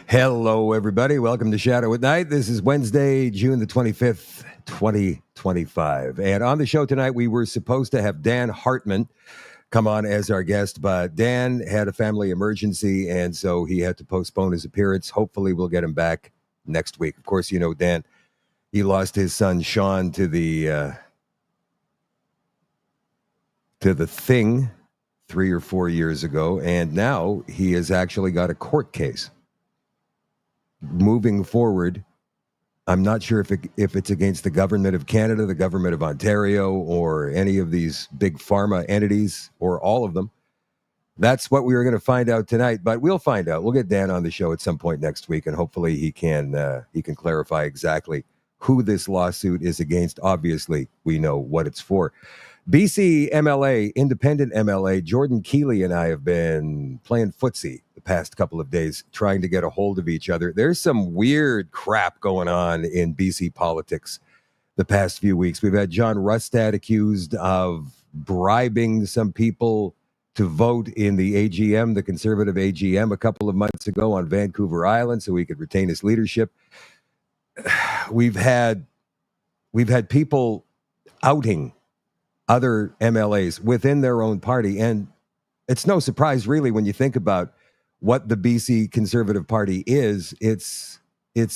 Hello, everybody. Welcome to Shadow at Night. This is Wednesday, June the 25th, 2025. And on the show tonight, we were supposed to have Dan Hartman come on as our guest, but Dan had a family emergency, and so he had to postpone his appearance. Hopefully, we'll get him back next week. Of course, you know, Dan, he lost his son, Sean, to the thing 3 or 4 years ago, and now he has actually got a court case. Moving forward, I'm not sure if it's against the government of Canada, the government of Ontario, or any of these big pharma entities, or all of them. That's what we were going to find out tonight, but we'll find out. We'll get Dan on the show at some point next week, and hopefully he can clarify exactly who this lawsuit is against. Obviously, we know what it's for. BC MLA, independent MLA, Jordan Keeley and I have been playing footsie the past couple of days, trying to get a hold of each other. There's some weird crap going on in BC politics the past few weeks. We've had John Rustad accused of bribing some people to vote in the AGM, the Conservative AGM, a couple of months ago on Vancouver Island so he could retain his leadership. We've had people outing other MLAs within their own party. And it's no surprise, really, when you think about what the BC Conservative Party is. It's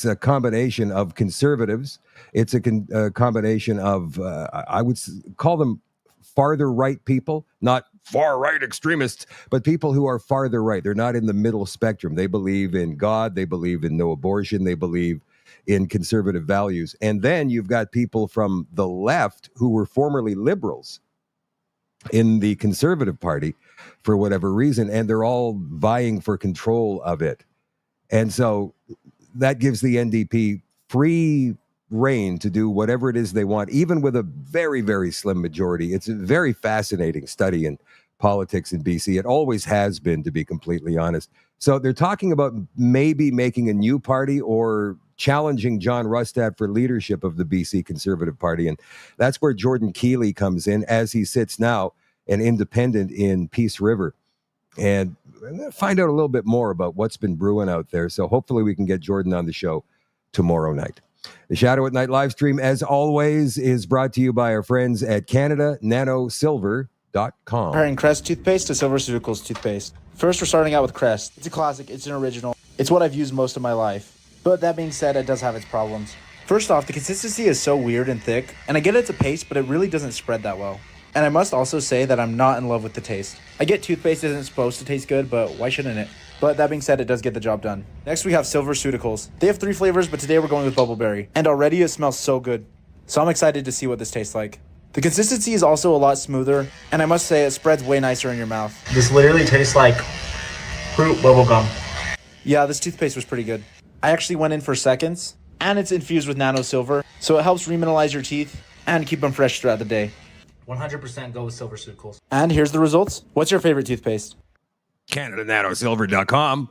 a combination of conservatives. It's a combination of, I would call them farther right people, not far right extremists, but people who are farther right. They're not in the middle spectrum. They believe in God. They believe in no abortion. They believe in conservative values. And then you've got people from the left who were formerly liberals in the Conservative Party for whatever reason, and they're all vying for control of it. And so that gives the NDP free reign to do whatever it is they want, even with a very, very slim majority. It's a very fascinating study in politics in BC. It always has been, to be completely honest. So they're talking about maybe making a new party or challenging John Rustad for leadership of the BC Conservative Party. And that's where Jordan Keeley comes in, as he sits now, an independent in Peace River. And I'm going to find out a little bit more about what's been brewing out there. So hopefully we can get Jordan on the show tomorrow night. The Shadow at Night live stream, as always, is brought to you by our friends at CanadaNanoSilver.com. Comparing Crest toothpaste to SilverSeuticals toothpaste. First, we're starting out with Crest. It's a classic, it's an original. It's what I've used most of my life. But that being said, it does have its problems. First off, the consistency is so weird and thick, and I get it's a paste, but it really doesn't spread that well. And I must also say that I'm not in love with the taste. I get toothpaste isn't supposed to taste good, but why shouldn't it? But that being said, it does get the job done. Next, we have SilverSeuticals. They have 3 flavors, but today we're going with Bubbleberry. And already it smells so good. So I'm excited to see what this tastes like. The consistency is also a lot smoother, and I must say it spreads way nicer in your mouth. This literally tastes like fruit bubblegum. Yeah, this toothpaste was pretty good. I actually went in for seconds, and it's infused with nano silver, so it helps remineralize your teeth and keep them fresh throughout the day. 100% go with SilverSeuticals. And here's the results. What's your favorite toothpaste? CanadaNanoSilver.com.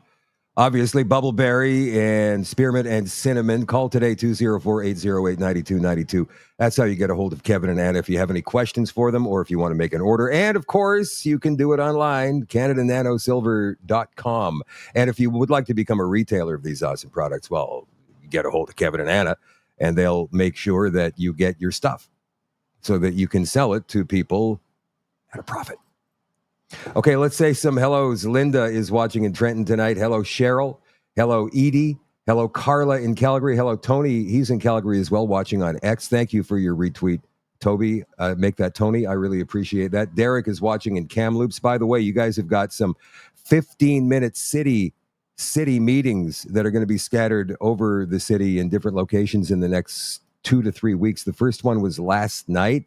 Obviously, Bubbleberry and Spearmint and Cinnamon. Call today, 204-808-9292. That's how you get a hold of Kevin and Anna if you have any questions for them or if you want to make an order. And, of course, you can do it online, CanadaNanoSilver.com. And if you would like to become a retailer of these awesome products, well, get a hold of Kevin and Anna, and they'll make sure that you get your stuff so that you can sell it to people at a profit. Okay, let's say some hellos. Linda is watching in Trenton tonight. Hello, Cheryl. Hello, Edie. Hello, Carla in Calgary. Hello, Tony. He's in Calgary as well, watching on X. Thank you for your retweet, Toby. Make that Tony. I really appreciate that. Derek is watching in Kamloops. By the way, you guys have got some 15-minute city meetings that are going to be scattered over the city in different locations in the next 2 to 3 weeks. The first one was last night,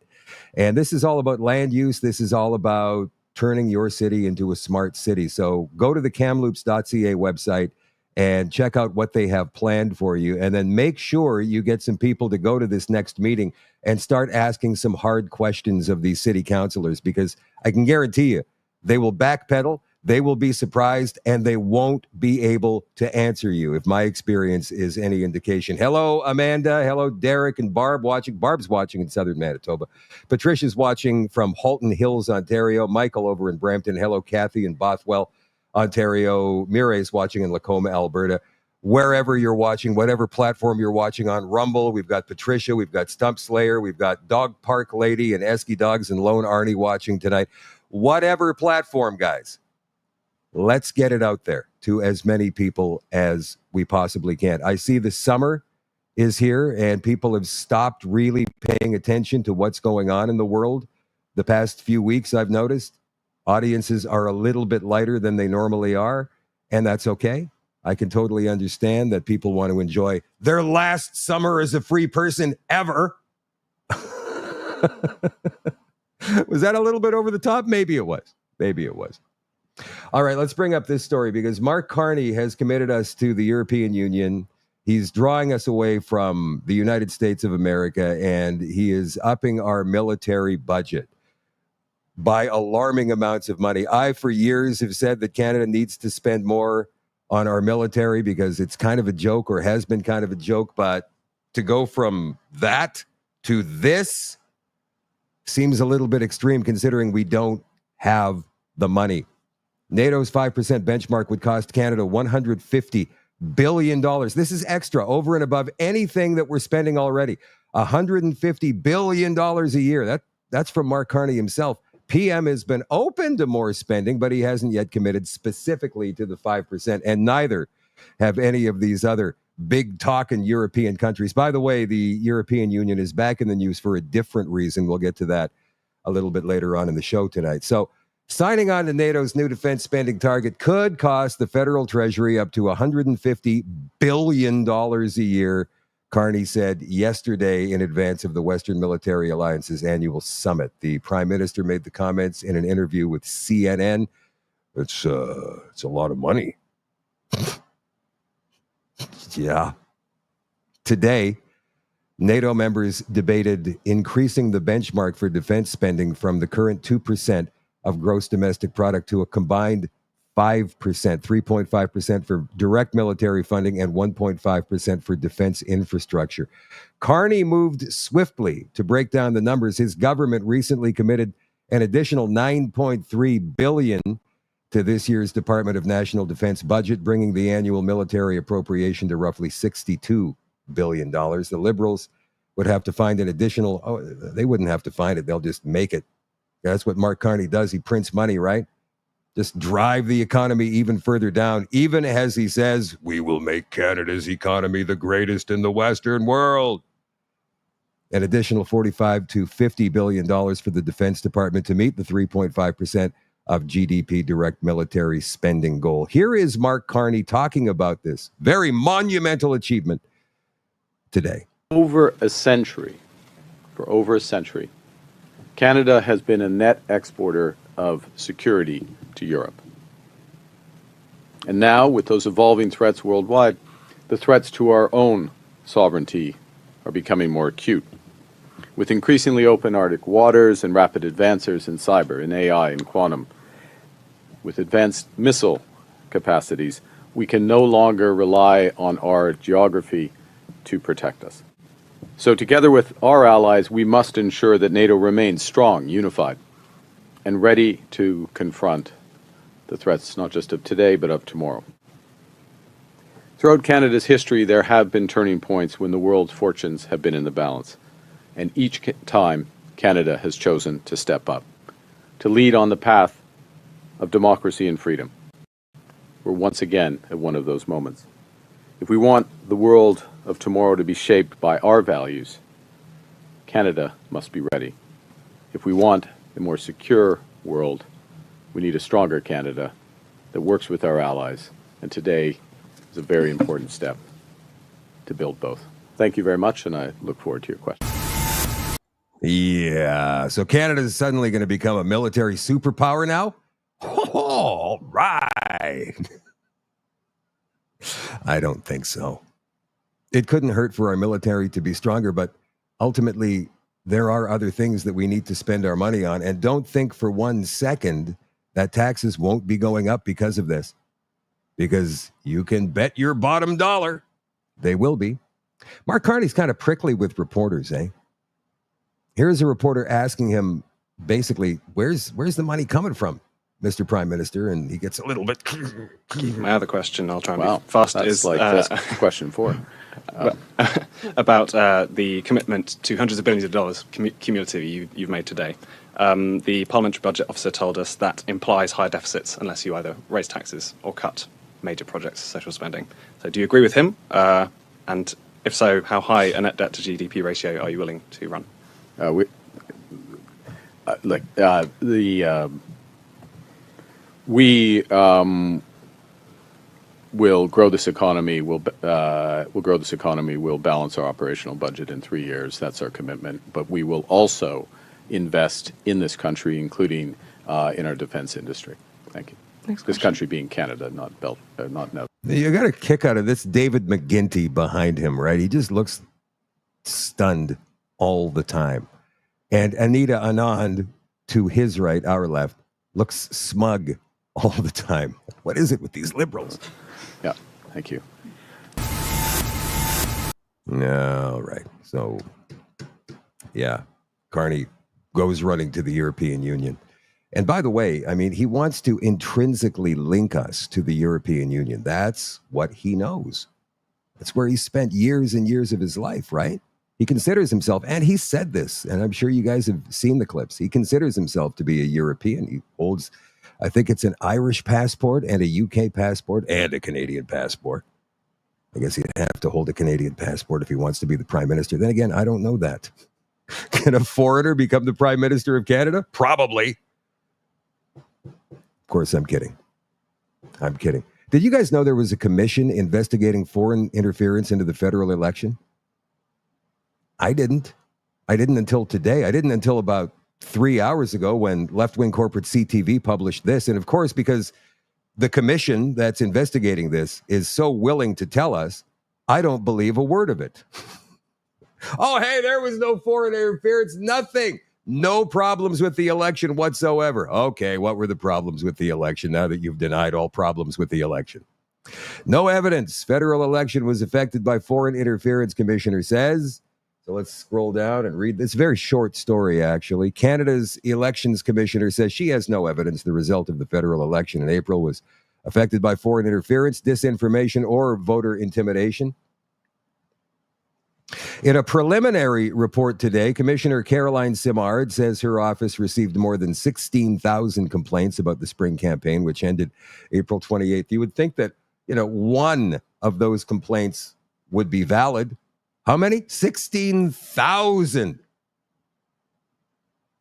and this is all about land use. This is all about turning your city into a smart city. So go to the kamloops.ca website and check out what they have planned for you. And then make sure you get some people to go to this next meeting and start asking some hard questions of these city councilors, because I can guarantee you they will backpedal, they will be surprised, and they won't be able to answer you, if my experience is any indication. Hello, Amanda. Hello, Derek and Barb watching. Barb's watching in southern Manitoba. Patricia's watching from Halton Hills, Ontario. Michael over in Brampton. Hello, Kathy in Bothwell, Ontario. Mireille's watching in Lacoma, Alberta. wherever you're watching, whatever platform you're watching on. Rumble, we've got Patricia, we've got Stump Slayer, we've got Dog Park Lady and Esky Dogs and Lone Arnie watching tonight. Whatever platform, guys, let's get it out there to as many people as we possibly can. I see the summer is here and people have stopped really paying attention to what's going on in the world. The past few weeks, I've noticed audiences are a little bit lighter than they normally are, and that's okay. I can totally understand that people want to enjoy their last summer as a free person ever. Was that a little bit over the top? Maybe it was. Maybe it was. All right, let's bring up this story because Mark Carney has committed us to the European Union. He's drawing us away from the United States of America, and he is upping our military budget by alarming amounts of money. I, for years, have said that Canada needs to spend more on our military because it's kind of a joke or has been kind of a joke, but to go from that to this seems a little bit extreme considering we don't have the money. NATO's 5% benchmark would cost Canada $150 billion. This is extra over and above anything that we're spending already. $150 billion a year. That's from Mark Carney himself. PM has been open to more spending, but he hasn't yet committed specifically to the 5%, and neither have any of these other big talking European countries. By the way, the European Union is back in the news for a different reason. We'll get to that a little bit later on in the show tonight. So signing on to NATO's new defense spending target could cost the federal treasury up to $150 billion a year, Carney said yesterday in advance of the Western Military Alliance's annual summit. The Prime Minister made the comments in an interview with CNN. It's a lot of money. Yeah. Today, NATO members debated increasing the benchmark for defense spending from the current 2% of gross domestic product to a combined 5%, 3.5% for direct military funding and 1.5% for defense infrastructure. Carney moved swiftly to break down the numbers. His government recently committed an additional $9.3 billion to this year's Department of National Defense budget, bringing the annual military appropriation to roughly $62 billion. The Liberals would have to find an additional, they wouldn't have to find it, they'll just make it. That's what Mark Carney does. He prints money, right? Just drive the economy even further down, even as he says, we will make Canada's economy the greatest in the Western world. An additional $45 to $50 billion for the Defense Department to meet the 3.5% of GDP direct military spending goal. Here is Mark Carney talking about this very monumental achievement today. For over a century, Canada has been a net exporter of security to Europe. And now, with those evolving threats worldwide, the threats to our own sovereignty are becoming more acute. With increasingly open Arctic waters and rapid advances in cyber, in AI, and quantum, with advanced missile capacities, we can no longer rely on our geography to protect us. So together with our allies, we must ensure that NATO remains strong, unified, and ready to confront the threats not just of today, but of tomorrow. Throughout Canada's history, there have been turning points when the world's fortunes have been in the balance. And each time, Canada has chosen to step up, to lead on the path of democracy and freedom. We're once again at one of those moments. If we want the world of tomorrow to be shaped by our values, Canada must be ready. If we want a more secure world, we need a stronger Canada that works with our allies. And today is a very important step to build both. Thank you very much, and I look forward to your questions. Yeah, so Canada is suddenly going to become a military superpower now? All right. I don't think so. It couldn't hurt for our military to be stronger, but ultimately, there are other things that we need to spend our money on. And don't think for 1 second that taxes won't be going up because of this. Because you can bet your bottom dollar they will be. Mark Carney's kind of prickly with reporters, eh? Here's a reporter asking him, basically, where's the money coming from? Mr. Prime Minister, and he gets a little bit. My other question, I'll try and Wow, be fast, that's is like that's question 4. about the commitment to hundreds of billions of dollars cumulatively you've made today. The parliamentary budget officer told us that implies higher deficits unless you either raise taxes or cut major projects, social spending. So do you agree with him? And if so, how high a net debt to GDP ratio are you willing to run? We will grow this economy. We'll grow this economy. We'll balance our operational budget in 3 years. That's our commitment. But we will also invest in this country, including in our defense industry. Thank you. This country being Canada, not Netherlands. You got a kick out of this David McGuinty behind him, right? He just looks stunned all the time. And Anita Anand, to his right, our left, looks smug all the time. What is it with these liberals? Yeah, thank you. All right. So, yeah, Carney goes running to the European Union. And by the way, I mean, he wants to intrinsically link us to the European Union. That's what he knows. That's where he spent years and years of his life, right? He considers himself, and he said this, and I'm sure you guys have seen the clips, he considers himself to be a European. He holds, I think it's an Irish passport and a UK passport and a Canadian passport. I guess he'd have to hold a Canadian passport if he wants to be the prime minister. Then again, I don't know that. Can a foreigner become the prime minister of Canada? Probably. Of course, I'm kidding. I'm kidding. Did you guys know there was a commission investigating foreign interference into the federal election? I didn't. I didn't until today. I didn't until about 3 hours ago when left-wing corporate CTV published this. And of course, because the commission that's investigating this is so willing to tell us, I don't believe a word of it. Oh, hey, there was no foreign interference, nothing. No problems with the election whatsoever. Okay, what were the problems with the election now that you've denied all problems with the election? No evidence. Federal election was affected by foreign interference, commissioner says. So let's scroll down and read this very short story, actually. Canada's elections commissioner says she has no evidence the result of the federal election in April was affected by foreign interference, disinformation, or voter intimidation. In a preliminary report today, Commissioner Caroline Simard says her office received more than 16,000 complaints about the spring campaign, which ended April 28th. You would think that, one of those complaints would be valid. How many? 16,000.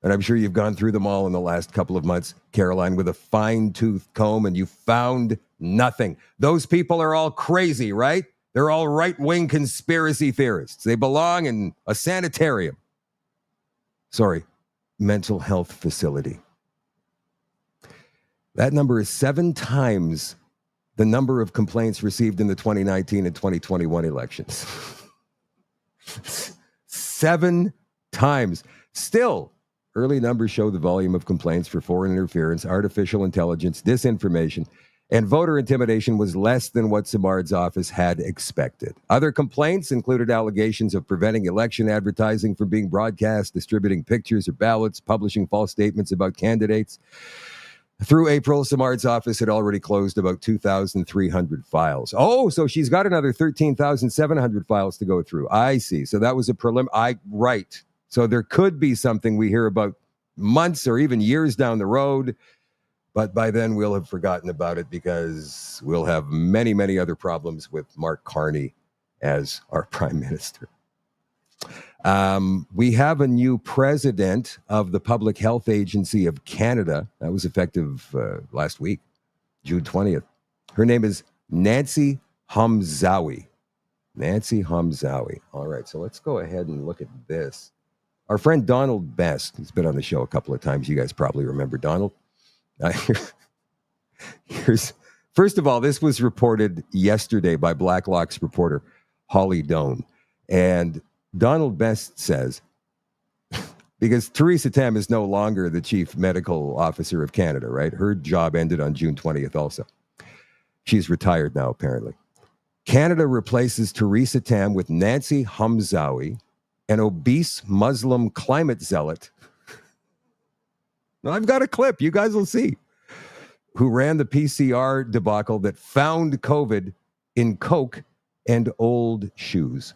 And I'm sure you've gone through them all in the last couple of months, Caroline, with a fine-tooth comb, and you found nothing. Those people are all crazy, right? They're all right-wing conspiracy theorists. They belong in a sanitarium. Sorry, mental health facility. That number is 7 times the number of complaints received in the 2019 and 2021 elections. 7 times. Still, early numbers show the volume of complaints for foreign interference, artificial intelligence, disinformation, and voter intimidation was less than what Simard's office had expected. Other complaints included allegations of preventing election advertising from being broadcast, distributing pictures or ballots, publishing false statements about candidates. Through April, Simard's office had already closed about 2,300 files. Oh, so she's got another 13,700 files to go through. I see. So that was a right. So there could be something we hear about months or even years down the road. But by then, we'll have forgotten about it because we'll have many, many other problems with Mark Carney as our prime minister. We have a new president of the Public Health Agency of Canada. That was effective last week, June 20th. Her name is Nancy Hamzaoui. Nancy Hamzaoui. All right, so let's go ahead and look at this. Our friend Donald Best, he's been on the show a couple of times. You guys probably remember Donald. First of all, this was reported yesterday by Blacklock's reporter Holly Doan, and Donald Best says, because Theresa Tam is no longer the chief medical officer of Canada, right? Her job ended on June 20th also. She's retired now, apparently. Canada replaces Theresa Tam with Nancy Hamzaoui, an obese Muslim climate zealot. Now, I've got a clip. You guys will see. who ran the PCR debacle that found COVID in Coke and old shoes.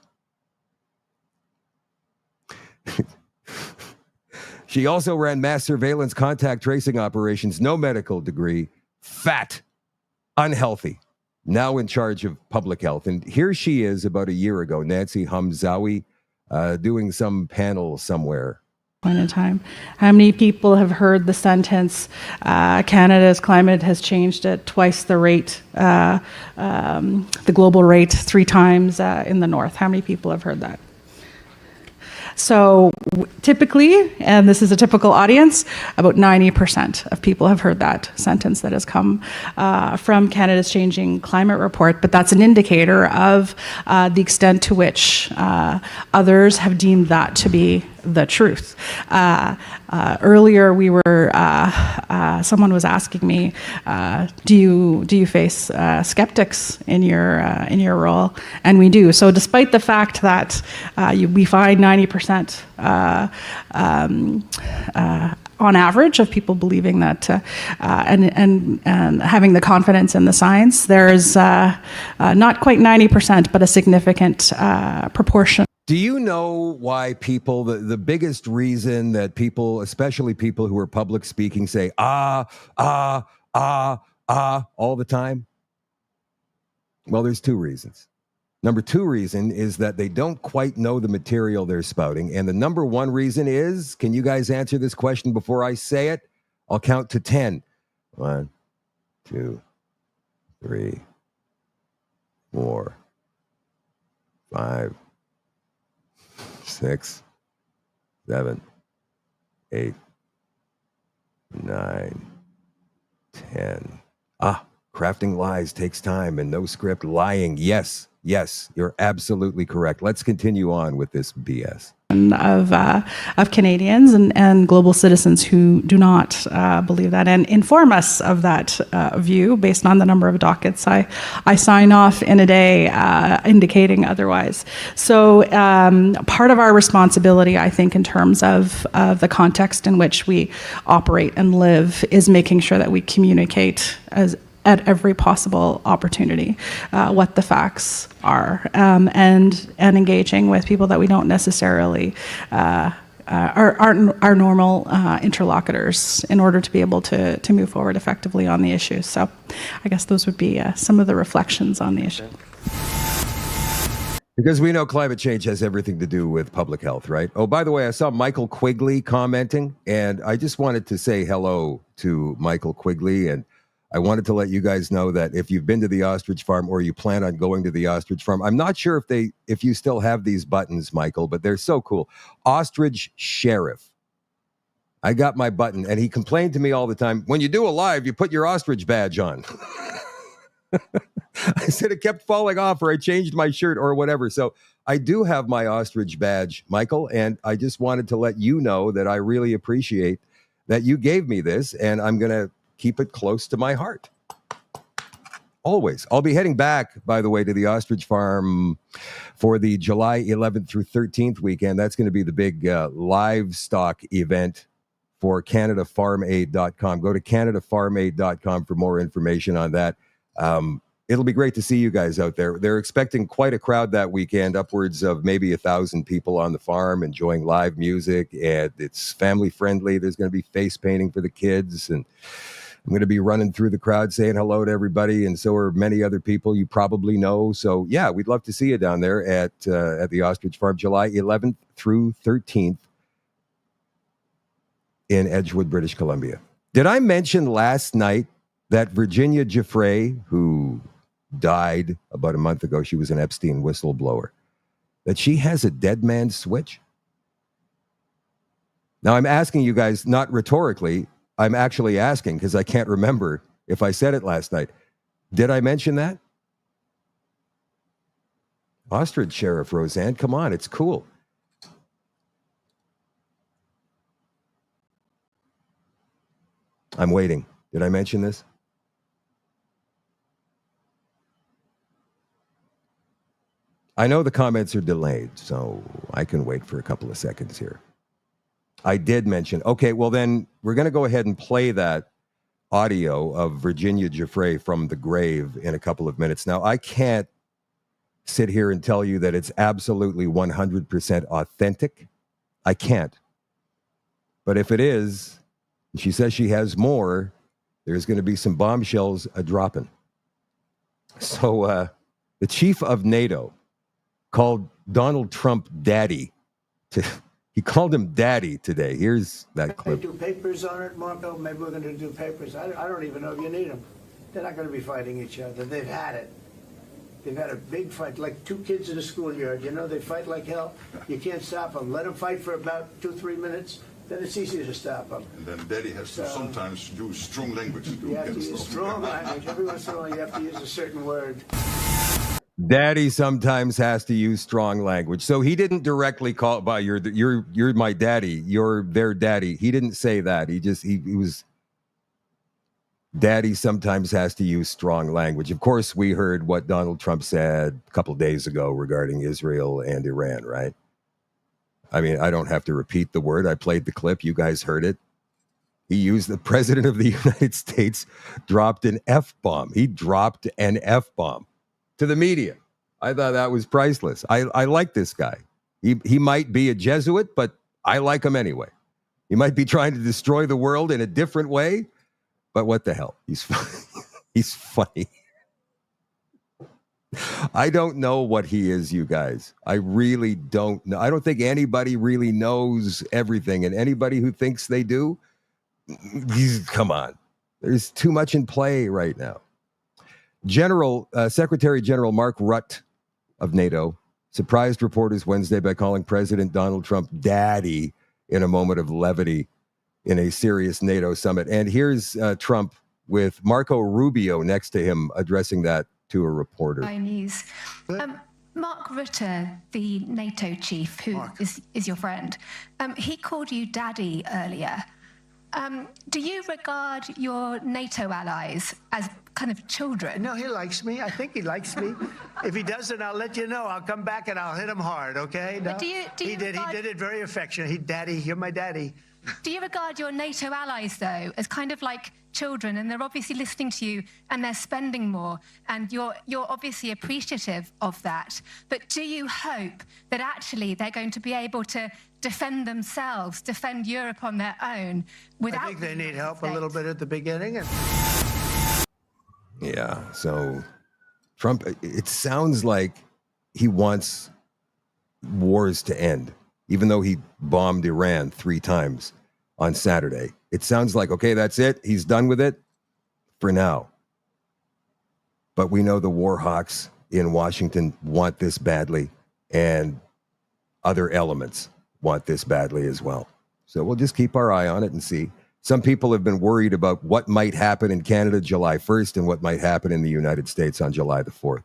She also ran mass surveillance contact tracing operations, no medical degree, fat, unhealthy, now in charge of public health. And here she is about a year ago, Nancy Hamzawi, doing some panel somewhere. Point in time. How many people have heard the sentence, Canada's climate has changed at twice the rate, the global rate, 3 times in the north? How many people have heard that? So typically, and this is a typical audience, about 90% of people have heard that sentence that has come from Canada's Changing Climate Report, but that's an indicator of the extent to which others have deemed that to be the truth. Earlier, we were someone was asking me, do you face skeptics in your role? And we do. So, despite the fact that we find 90% on average of people believing that and having the confidence in the science, there's not quite 90%, but a significant proportion. Do you know why people, the biggest reason that people, especially people who are public speaking, say, all the time? Well, there's 2 reasons. Number 2 reason is that they don't quite know the material they're spouting. And the number 1 reason is, can you guys answer this question before I say it? I'll count to 10. 1, 2, 3, 4, 5, 6, 7, 8, 9, 10. Crafting lies takes time and no script. Lying, yes, you're absolutely correct. Let's continue on with this BS. Of Canadians and global citizens who do not believe that and inform us of that view based on the number of dockets I sign off in a day indicating otherwise. So part of our responsibility, I think, in terms of the context in which we operate and live is making sure that we communicate at every possible opportunity what the facts are, and engaging with people that we don't necessarily are normal interlocutors in order to be able to move forward effectively on the issue. So I guess those would be some of the reflections on the issue. Because we know climate change has everything to do with public health, right? Oh, by the way, I saw Michael Quigley commenting, and I just wanted to say hello to Michael Quigley, and I wanted to let you guys know that if you've been to the ostrich farm or you plan on going to the ostrich farm, I'm not sure if you still have these buttons, Michael, but they're so cool. Ostrich Sheriff. I got my button, and he complained to me all the time, when you do a live, you put your ostrich badge on. I said it kept falling off, or I changed my shirt or whatever. So I do have my ostrich badge, Michael, and I just wanted to let you know that I really appreciate that you gave me this, and I'm going to keep it close to my heart. Always. I'll be heading back, by the way, to the ostrich farm for the July 11th through 13th weekend. That's going to be the big livestock event for CanadaFarmAid.com. Go to CanadaFarmAid.com for more information on that. It'll be great to see you guys out there. They're expecting quite a crowd that weekend, upwards of maybe 1,000 people on the farm enjoying live music, and it's family friendly. There's going to be face painting for the kids, and I'm going to be running through the crowd saying hello to everybody, and so are many other people you probably know. So yeah, we'd love to see you down there at the Ostrich Farm, July 11th through 13th in Edgewood, British Columbia. Did I mention last night that Virginia Giuffre, who died about a month ago, she was an Epstein whistleblower, that she has a dead man switch? Now, I'm asking you guys, not rhetorically, I'm actually asking because I can't remember if I said it last night. Did I mention that? Ostrich Sheriff, Roseanne, come on, it's cool. I'm waiting. Did I mention this? I know the comments are delayed, so I can wait for a couple of seconds here. I did mention. Okay, well then we're going to go ahead and play that audio of Virginia Giuffre from the grave in a couple of minutes. Now, I can't sit here and tell you that it's absolutely 100% authentic. I can't. But if it is, and she says she has more, there's going to be some bombshells a-dropping. So the chief of NATO called Donald Trump daddy. He called him daddy today. Here's that clip. They do papers on it, Marco. Maybe we're going to do papers. I don't even know if you need them. They're not going to be fighting each other. They've had it. They've had a big fight, like two kids in a schoolyard. You know, they fight like hell. You can't stop them. Let them fight for about 2-3 minutes. Then it's easy to stop them. And then Daddy has to sometimes use strong language to You have to use strong language. Every once in a while, you have to use a certain word. Daddy sometimes has to use strong language. So he didn't directly call it by you're my daddy, you're their daddy. He didn't say that. He was daddy sometimes has to use strong language. Of course, we heard what Donald Trump said a couple days ago regarding Israel and Iran, right? I mean, I don't have to repeat the word. I played the clip. You guys heard it. He used the president of the United States dropped an F-bomb. He dropped an F-bomb to the media. I thought that was priceless. I like this guy. He might be a Jesuit, but I like him anyway. He might be trying to destroy the world in a different way, but what the hell? He's funny. He's funny. I don't know what he is, you guys. I really don't know. I don't think anybody really knows everything, and anybody who thinks they do, come on. There's too much in play right now. Secretary General Mark Rutte of NATO surprised reporters Wednesday by calling President Donald Trump daddy in a moment of levity in a serious NATO summit. And here's Trump with Marco Rubio next to him addressing that to a reporter. News. Mark Rutte, the NATO chief, who is your friend, he called you daddy earlier. Do you regard your NATO allies as kind of children? No, he likes me. I think he likes me. If he doesn't, I'll let you know. I'll come back and I'll hit him hard, okay? No? Do you He did it very affectionate. Daddy, you're my daddy. Do you regard your NATO allies, though, as kind of like children, and they're obviously listening to you and they're spending more, and you're obviously appreciative of that, but do you hope that actually they're going to be able to defend themselves, defend Europe on their own without... I think they need help a little bit at the beginning. Yeah, so Trump, it sounds like he wants wars to end, even though he bombed Iran 3 times on Saturday. It sounds like, okay, that's it. He's done with it for now. But we know the war hawks in Washington want this badly, and other elements want this badly as well. So we'll just keep our eye on it and see. Some people have been worried about what might happen in Canada July 1st and what might happen in the United States on July the 4th.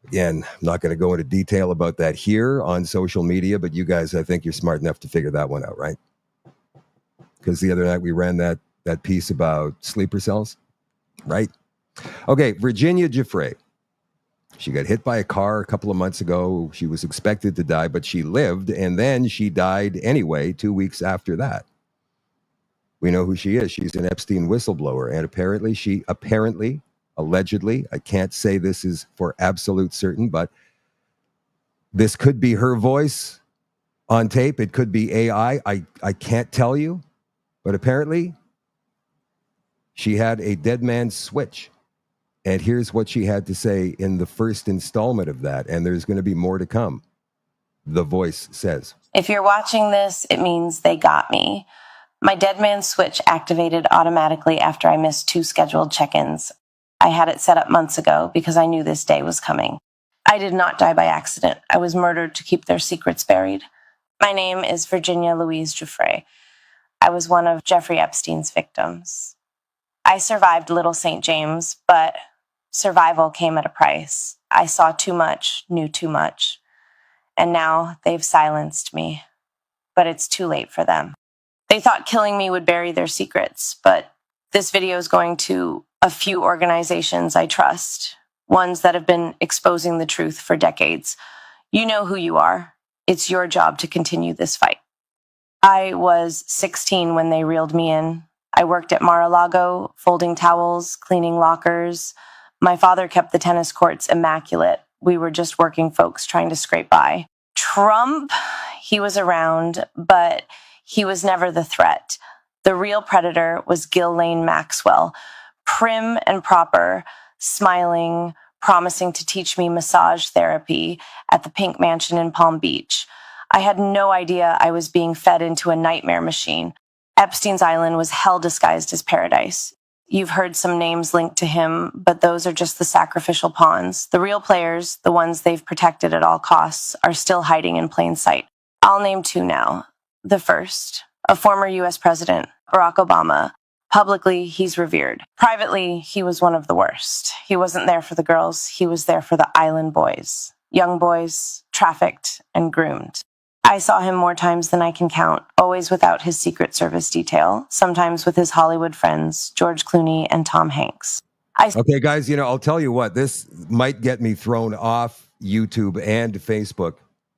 Again, I'm not going to go into detail about that here on social media, but you guys, I think you're smart enough to figure that one out, right? Because the other night we ran that piece about sleeper cells, right? Okay, Virginia Giuffre. She got hit by a car a couple of months ago. She was expected to die, but she lived, and then she died anyway 2 weeks after that. We know who she is. She's an Epstein whistleblower, and allegedly, I can't say this is for absolute certain, but this could be her voice on tape. It could be AI. I can't tell you, but apparently she had a dead man's switch. And here's what she had to say in the first installment of that, and there's going to be more to come. The voice says, "If you're watching this, it means they got me. My dead man switch activated automatically after I missed 2 scheduled check-ins. I had it set up months ago because I knew this day was coming. I did not die by accident. I was murdered to keep their secrets buried. My name is Virginia Louise Giuffre. I was one of Jeffrey Epstein's victims. I survived Little St. James, but survival came at a price. I saw too much, knew too much, and now they've silenced me. But it's too late for them. They thought killing me would bury their secrets, but this video is going to a few organizations I trust, ones that have been exposing the truth for decades. You know who you are. It's your job to continue this fight. I was 16 when they reeled me in. I worked at Mar-a-Lago, folding towels, cleaning lockers. My father kept the tennis courts immaculate. We were just working folks trying to scrape by. Trump, he was around, but he was never the threat. The real predator was Ghislaine Maxwell, prim and proper, smiling, promising to teach me massage therapy at the Pink Mansion in Palm Beach. I had no idea I was being fed into a nightmare machine. Epstein's Island was hell disguised as paradise. You've heard some names linked to him, but those are just the sacrificial pawns. The real players, the ones they've protected at all costs, are still hiding in plain sight. I'll name two now. The first, a former U.S. president, Barack Obama. Publicly, he's revered. Privately, he was one of the worst. He wasn't there for the girls. He was there for the island boys. Young boys, trafficked and groomed. I saw him more times than I can count, always without his Secret Service detail, sometimes with his Hollywood friends, George Clooney and Tom Hanks. Okay, guys, I'll tell you what, this might get me thrown off YouTube and Facebook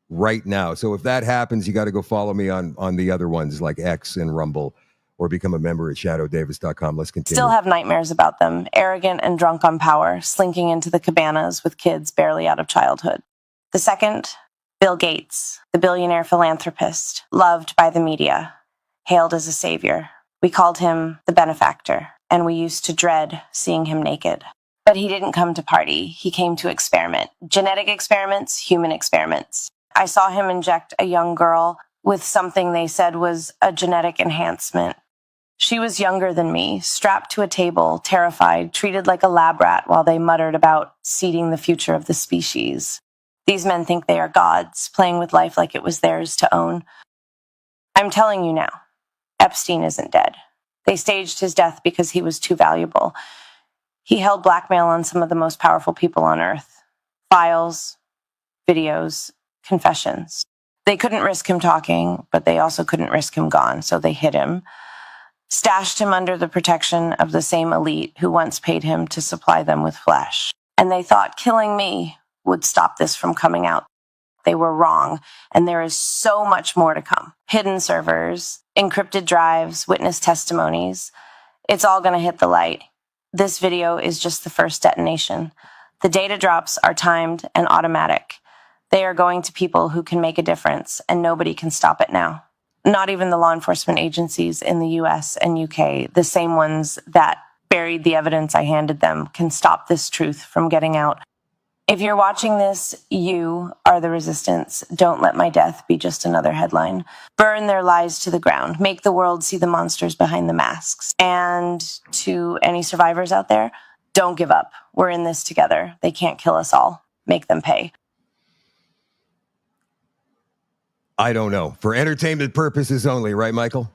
right now. So if that happens, you got to go follow me on the other ones like X and Rumble, or become a member at shadowdavis.com. Let's continue. Still have nightmares about them, arrogant and drunk on power, slinking into the cabanas with kids barely out of childhood. The second, Bill Gates, the billionaire philanthropist, loved by the media, hailed as a savior. We called him the benefactor, and we used to dread seeing him naked. But he didn't come to party. He came to experiment. Genetic experiments, human experiments. I saw him inject a young girl with something they said was a genetic enhancement. She was younger than me, strapped to a table, terrified, treated like a lab rat while they muttered about seeding the future of the species. These men think they are gods, playing with life like it was theirs to own. I'm telling you now, Epstein isn't dead. They staged his death because he was too valuable. He held blackmail on some of the most powerful people on earth. Files, videos, confessions. They couldn't risk him talking, but they also couldn't risk him gone, so they hid him. Stashed him under the protection of the same elite who once paid him to supply them with flesh. And they thought killing me would stop this from coming out. They were wrong, and there is so much more to come. Hidden servers, encrypted drives, witness testimonies. It's all going to hit the light. This video is just the first detonation. The data drops are timed and automatic. They are going to people who can make a difference, and nobody can stop it now. Not even the law enforcement agencies in the US and UK, the same ones that buried the evidence I handed them, can stop this truth from getting out. If you're watching this, you are the resistance. Don't let my death be just another headline. Burn their lies to the ground. Make the world see the monsters behind the masks. And to any survivors out there, don't give up. We're in this together. They can't kill us all. Make them pay. I don't know. For entertainment purposes only, right, Michael?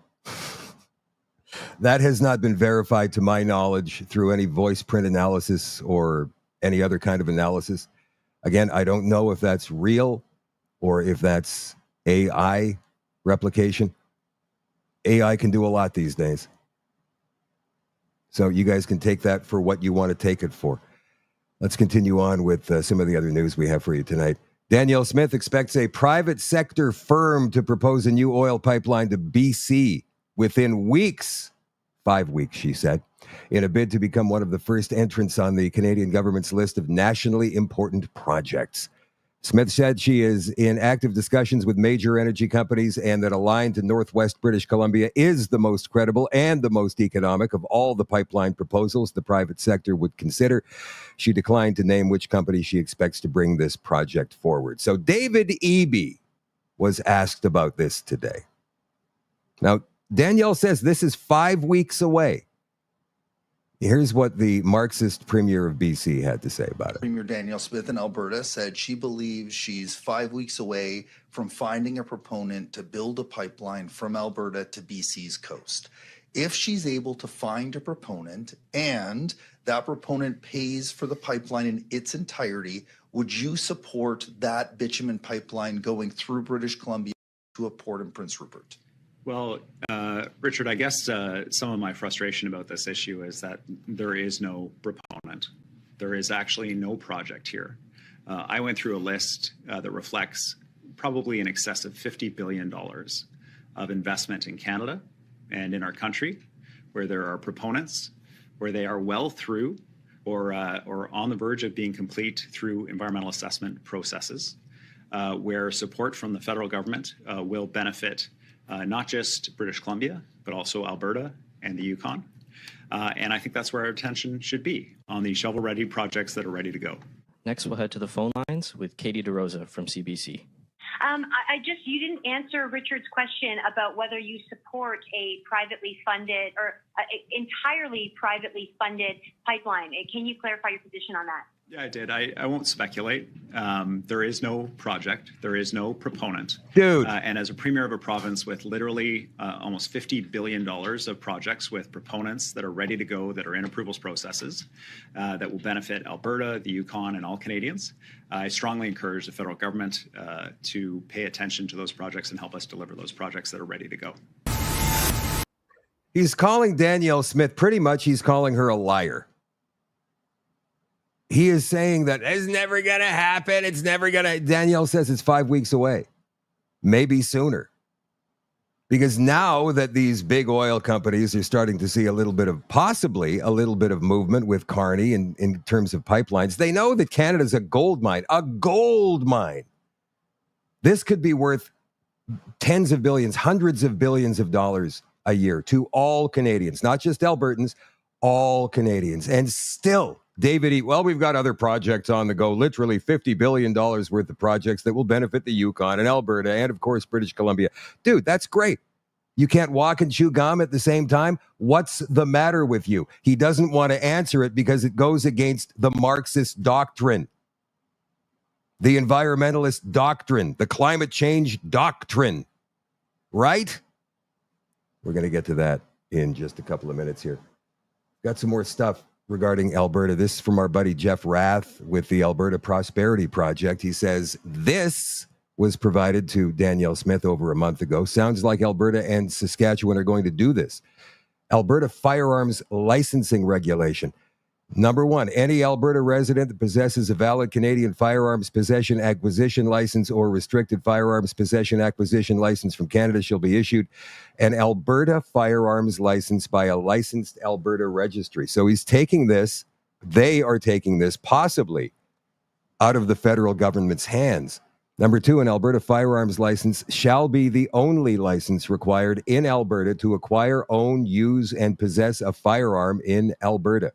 That has not been verified to my knowledge through any voice print analysis or any other kind of analysis. Again, I don't know if that's real or if that's AI replication. AI can do a lot these days. So you guys can take that for what you want to take it for. Let's continue on with some of the other news we have for you tonight. Danielle Smith expects a private sector firm to propose a new oil pipeline to BC within weeks. 5 weeks, she said, in a bid to become one of the first entrants on the Canadian government's list of nationally important projects. Smith said she is in active discussions with major energy companies and that a line to Northwest British Columbia is the most credible and the most economic of all the pipeline proposals the private sector would consider. She declined to name which company she expects to bring this project forward. So David Eby was asked about this today. Now, Danielle says this is 5 weeks away. Here's what the Marxist Premier of BC had to say about it. Premier Danielle Smith in Alberta said she believes she's 5 weeks away from finding a proponent to build a pipeline from Alberta to BC's coast. If she's able to find a proponent and that proponent pays for the pipeline in its entirety, would you support that bitumen pipeline going through British Columbia to a port in Prince Rupert? Well, Richard, I guess some of my frustration about this issue is that there is no proponent. There is actually no project here. I went through a list that reflects probably in excess of $50 billion of investment in Canada and in our country, where there are proponents, where they are well through or on the verge of being complete through environmental assessment processes, where support from the federal government will benefit not just British Columbia, but also Alberta and the Yukon. And I think that's where our attention should be, on the shovel-ready projects that are ready to go. Next, we'll head to the phone lines with Katie DeRosa from CBC. You didn't answer Richard's question about whether you support a privately funded or entirely privately funded pipeline. Can you clarify your position on that? Yeah, I did. I won't speculate. There is no project. There is no proponent. Dude. And as a premier of a province with literally almost $50 billion of projects with proponents that are ready to go, that are in approvals processes, that will benefit Alberta, the Yukon, and all Canadians, I strongly encourage the federal government to pay attention to those projects and help us deliver those projects that are ready to go. He's calling Danielle Smith, pretty much he's calling her a liar. He is saying that it's never going to happen. It's never going to. Danielle says it's 5 weeks away, maybe sooner. Because now that these big oil companies are starting to see possibly a little bit of movement with Carney in terms of pipelines, they know that Canada's a gold mine. A gold mine. This could be worth tens of billions, hundreds of billions of dollars a year to all Canadians, not just Albertans, all Canadians. And still, David E., well, we've got other projects on the go, literally $50 billion worth of projects that will benefit the Yukon and Alberta and, of course, British Columbia. Dude, that's great. You can't walk and chew gum at the same time? What's the matter with you? He doesn't want to answer it because it goes against the Marxist doctrine, the environmentalist doctrine, the climate change doctrine, right? We're going to get to that in just a couple of minutes here. Got some more stuff regarding Alberta. This is from our buddy Jeff Rath with the Alberta Prosperity Project. He says this was provided to Danielle Smith over a month ago. Sounds like Alberta and Saskatchewan are going to do this. Alberta firearms licensing regulation. Number one, any Alberta resident that possesses a valid Canadian firearms possession acquisition license or restricted firearms possession acquisition license from Canada shall be issued an Alberta firearms license by a licensed Alberta registry. So he's taking this, they are taking this possibly out of the federal government's hands. Number two, an Alberta firearms license shall be the only license required in Alberta to acquire, own, use, and possess a firearm in Alberta.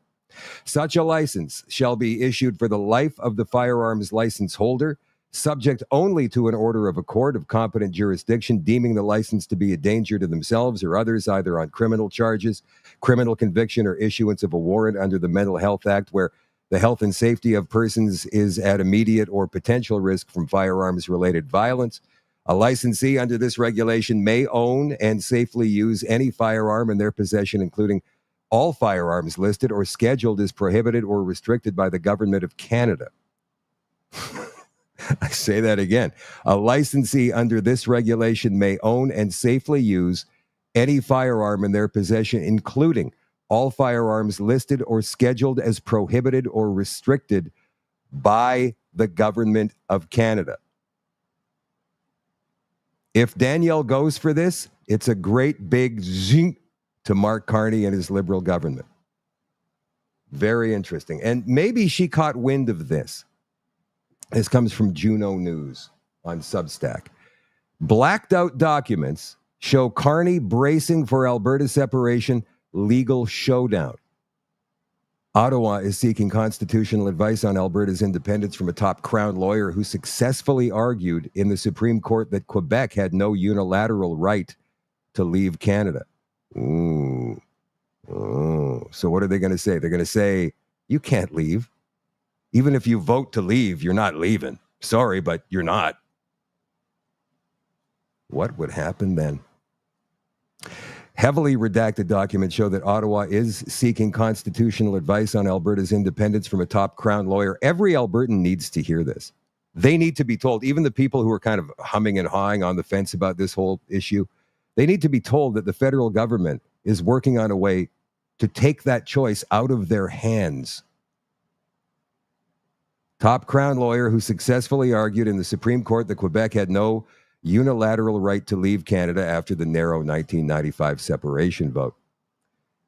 Such a license shall be issued for the life of the firearms license holder, subject only to an order of a court of competent jurisdiction deeming the license to be a danger to themselves or others, either on criminal charges, criminal conviction, or issuance of a warrant under the Mental Health Act, where the health and safety of persons is at immediate or potential risk from firearms-related violence. A licensee under this regulation may own and safely use any firearm in their possession, including all firearms listed or scheduled as prohibited or restricted by the Government of Canada. I say that again. A licensee under this regulation may own and safely use any firearm in their possession, including all firearms listed or scheduled as prohibited or restricted by the Government of Canada. If Danielle goes for this, it's a great big zing to Mark Carney and his Liberal government. Very interesting. And maybe she caught wind of this. This comes from Juno News on Substack. Blacked out documents show Carney bracing for Alberta separation legal showdown. Ottawa is seeking constitutional advice on Alberta's independence from a top Crown lawyer who successfully argued in the Supreme Court that Quebec had no unilateral right to leave Canada. Ooh. Oh. So what are they going to say? They're going to say, you can't leave. Even if you vote to leave, you're not leaving. Sorry, but you're not. What would happen then? Heavily redacted documents show that Ottawa is seeking constitutional advice on Alberta's independence from a top Crown lawyer. Every Albertan needs to hear this. They need to be told, even the people who are kind of humming and hawing on the fence about this whole issue, they need to be told that the federal government is working on a way to take that choice out of their hands. Top Crown lawyer who successfully argued in the Supreme Court that Quebec had no unilateral right to leave Canada after the narrow 1995 separation vote.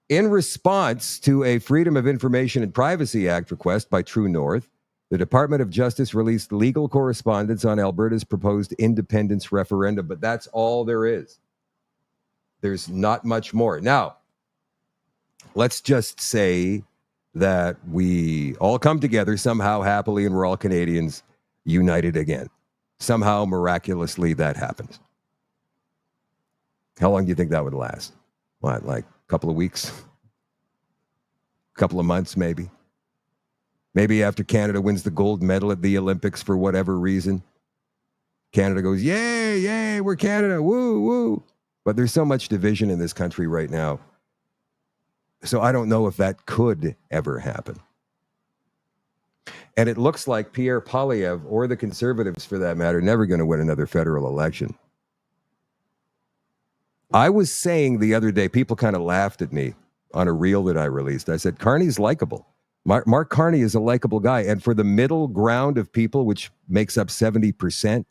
In response to a Freedom of Information and Privacy Act request by True North, the Department of Justice released legal correspondence on Alberta's proposed independence referendum, but that's all there is. There's not much more. Now, let's just say that we all come together somehow happily and we're all Canadians united again. Somehow, miraculously, that happens. How long do you think that would last? What, like a couple of weeks? A couple of months, maybe? Maybe after Canada wins the gold medal at the Olympics for whatever reason, Canada goes, yay, yay, we're Canada, woo, woo. But there's so much division in this country right now. So I don't know if that could ever happen. And it looks like Pierre Poilievre, or the Conservatives for that matter, never going to win another federal election. I was saying the other day, people kind of laughed at me on a reel that I released. I said, Carney's likable. Mark Carney is a likable guy. And for the middle ground of people, which makes up 70%,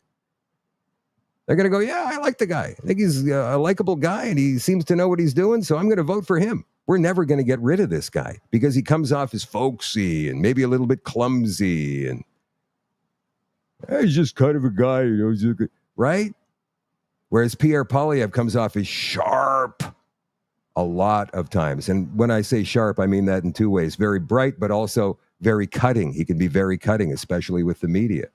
they're going to go, yeah, I like the guy. I think he's a likable guy and he seems to know what he's doing, so I'm going to vote for him. We're never going to get rid of this guy because he comes off as folksy and maybe a little bit clumsy. And he's just kind of a guy, you know, right? Whereas Pierre Poilievre comes off as sharp a lot of times. And when I say sharp, I mean that in two ways. Very bright, but also very cutting. He can be very cutting, especially with the media.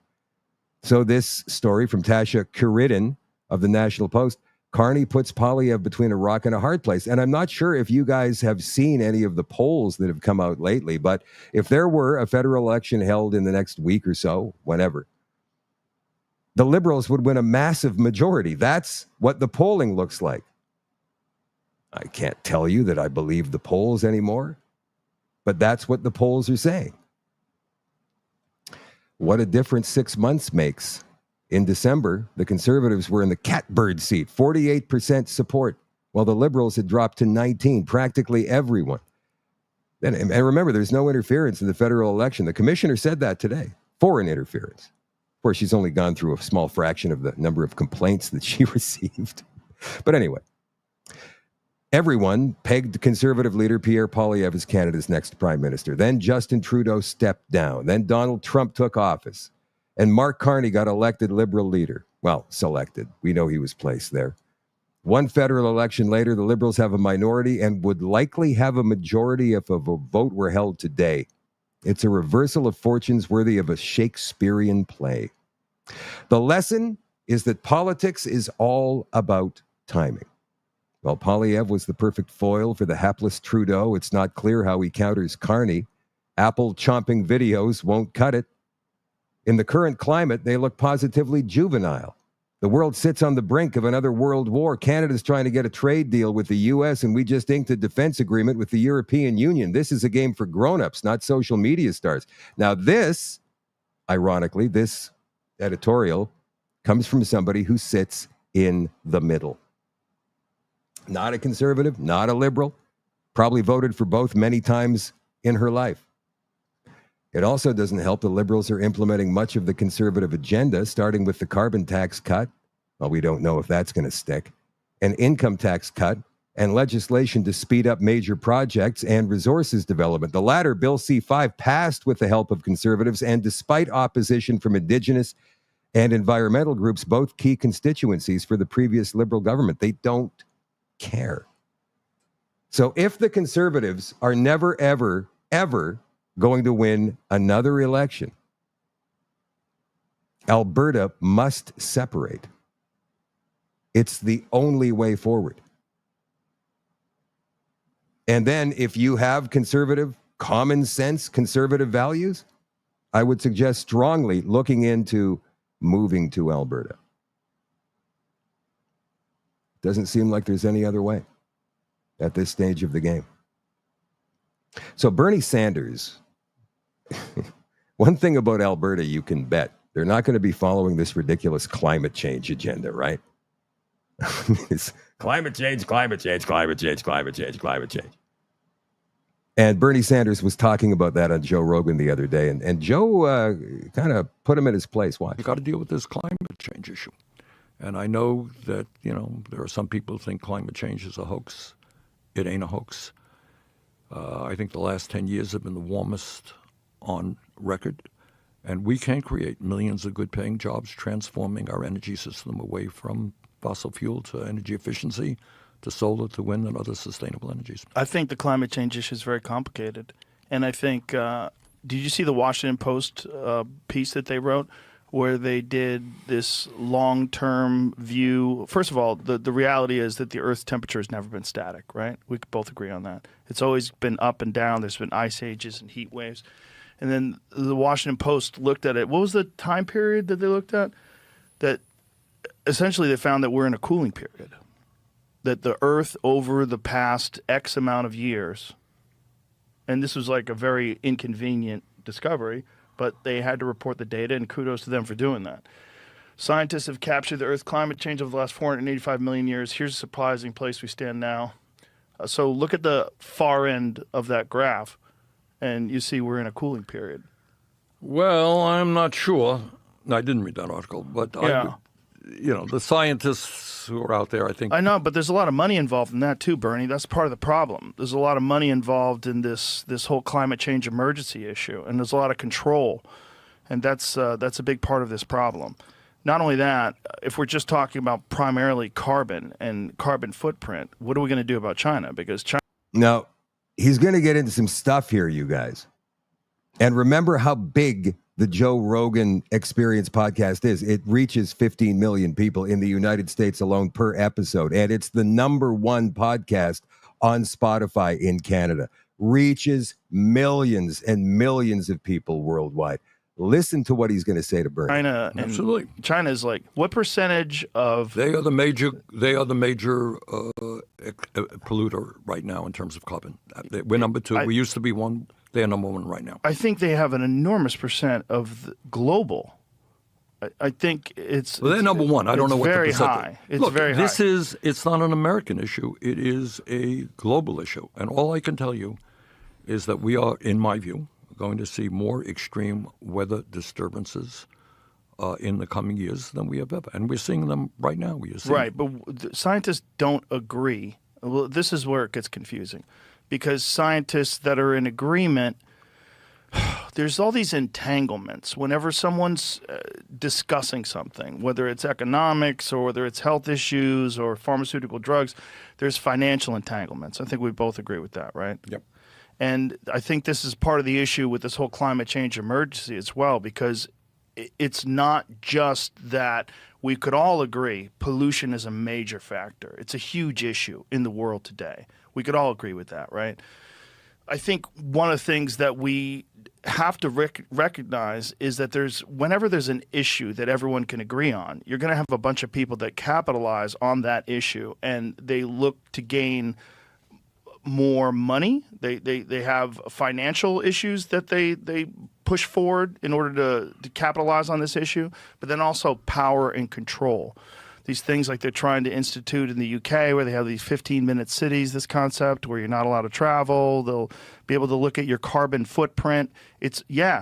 So this story from Tasha Kuridan of the National Post, Carney puts Poilievre between a rock and a hard place. And I'm not sure if you guys have seen any of the polls that have come out lately, but if there were a federal election held in the next week or so, whenever, the Liberals would win a massive majority. That's what the polling looks like. I can't tell you that I believe the polls anymore, but that's what the polls are saying. What a difference 6 months makes. In December, the Conservatives were in the catbird seat, 48% support, while the Liberals had dropped to 19%, practically everyone. And remember, there's no interference in the federal election. The commissioner said that today, foreign interference. Of course, she's only gone through a small fraction of the number of complaints that she received. But anyway, everyone pegged Conservative leader Pierre Poilievre as Canada's next prime minister. Then Justin Trudeau stepped down. Then Donald Trump took office. And Mark Carney got elected Liberal leader. Well, selected. We know he was placed there. One federal election later, the Liberals have a minority and would likely have a majority if a vote were held today. It's a reversal of fortunes worthy of a Shakespearean play. The lesson is that politics is all about timing. While Poilievre was the perfect foil for the hapless Trudeau, it's not clear how he counters Carney. Apple chomping videos won't cut it. In the current climate, they look positively juvenile. The world sits on the brink of another world war. Canada's trying to get a trade deal with the U.S., and we just inked a defense agreement with the European Union. This is a game for grown-ups, not social media stars. Now this, ironically, this editorial comes from somebody who sits in the middle. Not a conservative, not a liberal, probably voted for both many times in her life. It also doesn't help the Liberals are implementing much of the conservative agenda, starting with the carbon tax cut. Well, we don't know if that's going to stick. An income tax cut and legislation to speed up major projects and resources development. The latter, Bill C-5, passed with the help of Conservatives and despite opposition from Indigenous and environmental groups, both key constituencies for the previous Liberal government. They don't care. So if the Conservatives are never, ever, ever going to win another election, Alberta must separate. It's the only way forward. And then if you have conservative, common sense, conservative values, I would suggest strongly looking into moving to Alberta. Doesn't seem like there's any other way at this stage of the game. So Bernie Sanders, one thing about Alberta you can bet, they're not going to be following this ridiculous climate change agenda, right? It's climate change, climate change, climate change, climate change, climate change. And Bernie Sanders was talking about that on Joe Rogan the other day. And Joe kind of put him in his place. Why? You've got to deal with this climate change issue. And I know that, there are some people who think climate change is a hoax. It ain't a hoax. I think the last 10 years have been the warmest on record. And we can create millions of good-paying jobs, transforming our energy system away from fossil fuel to energy efficiency, to solar, to wind, and other sustainable energies. I think the climate change issue is very complicated. And I think, did you see the Washington Post piece that they wrote where they did this long-term view? First of all, the reality is that the Earth's temperature has never been static, right? We could both agree on that. It's always been up and down. There's been ice ages and heat waves. And then the Washington Post looked at it. What was the time period that they looked at? That essentially they found that we're in a cooling period. That the Earth over the past X amount of years, and this was like a very inconvenient discovery, but they had to report the data, and kudos to them for doing that. Scientists have captured the Earth's climate change over the last 485 million years. Here's a surprising place we stand now. So look at the far end of that graph, and you see we're in a cooling period. Well, I'm not sure. I didn't read that article, but Yeah. The scientists who are out there, I think. I know, but there's a lot of money involved in that too, Bernie. That's part of the problem. There's a lot of money involved in this whole climate change emergency issue, and there's a lot of control, and that's a big part of this problem. Not only that, if we're just talking about primarily carbon and carbon footprint, what are we going to do about China? Because China. Now, he's going to get into some stuff here, you guys. And remember how big the Joe Rogan Experience podcast is. It reaches 15 million people in the United States alone per episode. And it's the #1 podcast on Spotify in Canada. Reaches millions and millions of people worldwide. Listen to what he's going to say to Bernie. China, and Absolutely. China is like, what percentage of... They are the major polluter right now in terms of carbon. We're number 2. We used to be 1. They're number 1 right now. I think they have an enormous percent of the global. I think it's... Well, they're number 1. I don't know what the percentage is. High. It's very high. It's not an American issue. It is a global issue. And all I can tell you is that we are, in my view, going to see more extreme weather disturbances in the coming years than we have ever. And we're seeing them right now. Right, but scientists don't agree. Well, this is where it gets confusing. Because scientists that are in agreement, there's all these entanglements. Whenever someone's discussing something, whether it's economics or whether it's health issues or pharmaceutical drugs, there's financial entanglements. I think we both agree with that, right? Yep. And I think this is part of the issue with this whole climate change emergency as well, because it's not just that we could all agree pollution is a major factor. It's a huge issue in the world today. We could all agree with that, right? I think one of the things that we have to recognize is that whenever there's an issue that everyone can agree on, you're going to have a bunch of people that capitalize on that issue, and they look to gain more money. They have financial issues that they push forward in order to capitalize on this issue, but then also power and control. These things like they're trying to institute in the UK where they have these 15-minute cities, this concept where you're not allowed to travel. They'll be able to look at your carbon footprint.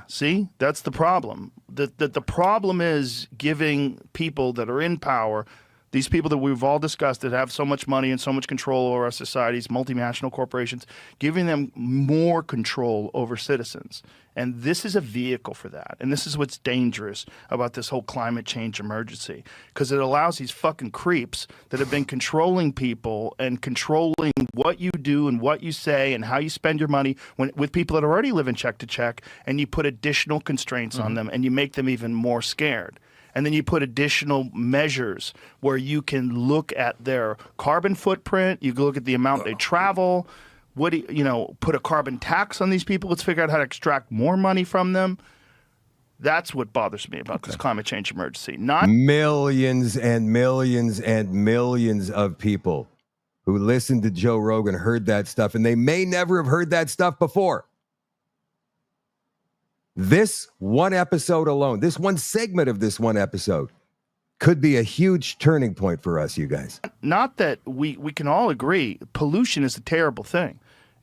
See, that's the problem. The problem is giving people that are in power, these people that we've all discussed that have so much money and so much control over our societies, multinational corporations, giving them more control over citizens. And this is a vehicle for that. And this is what's dangerous about this whole climate change emergency, because it allows these fucking creeps that have been controlling people and controlling what you do and what you say and how you spend your money with people that are already living check to check, and you put additional constraints on them and you make them even more scared. And then you put additional measures where you can look at their carbon footprint. You can look at the amount they travel. Put a carbon tax on these people. Let's figure out how to extract more money from them. That's what bothers me about this climate change emergency. Not millions and millions and millions of people who listened to Joe Rogan heard that stuff, and they may never have heard that stuff before. This one episode alone, this one segment of this one episode could be a huge turning point for us, you guys. Not that we can all agree pollution is a terrible thing.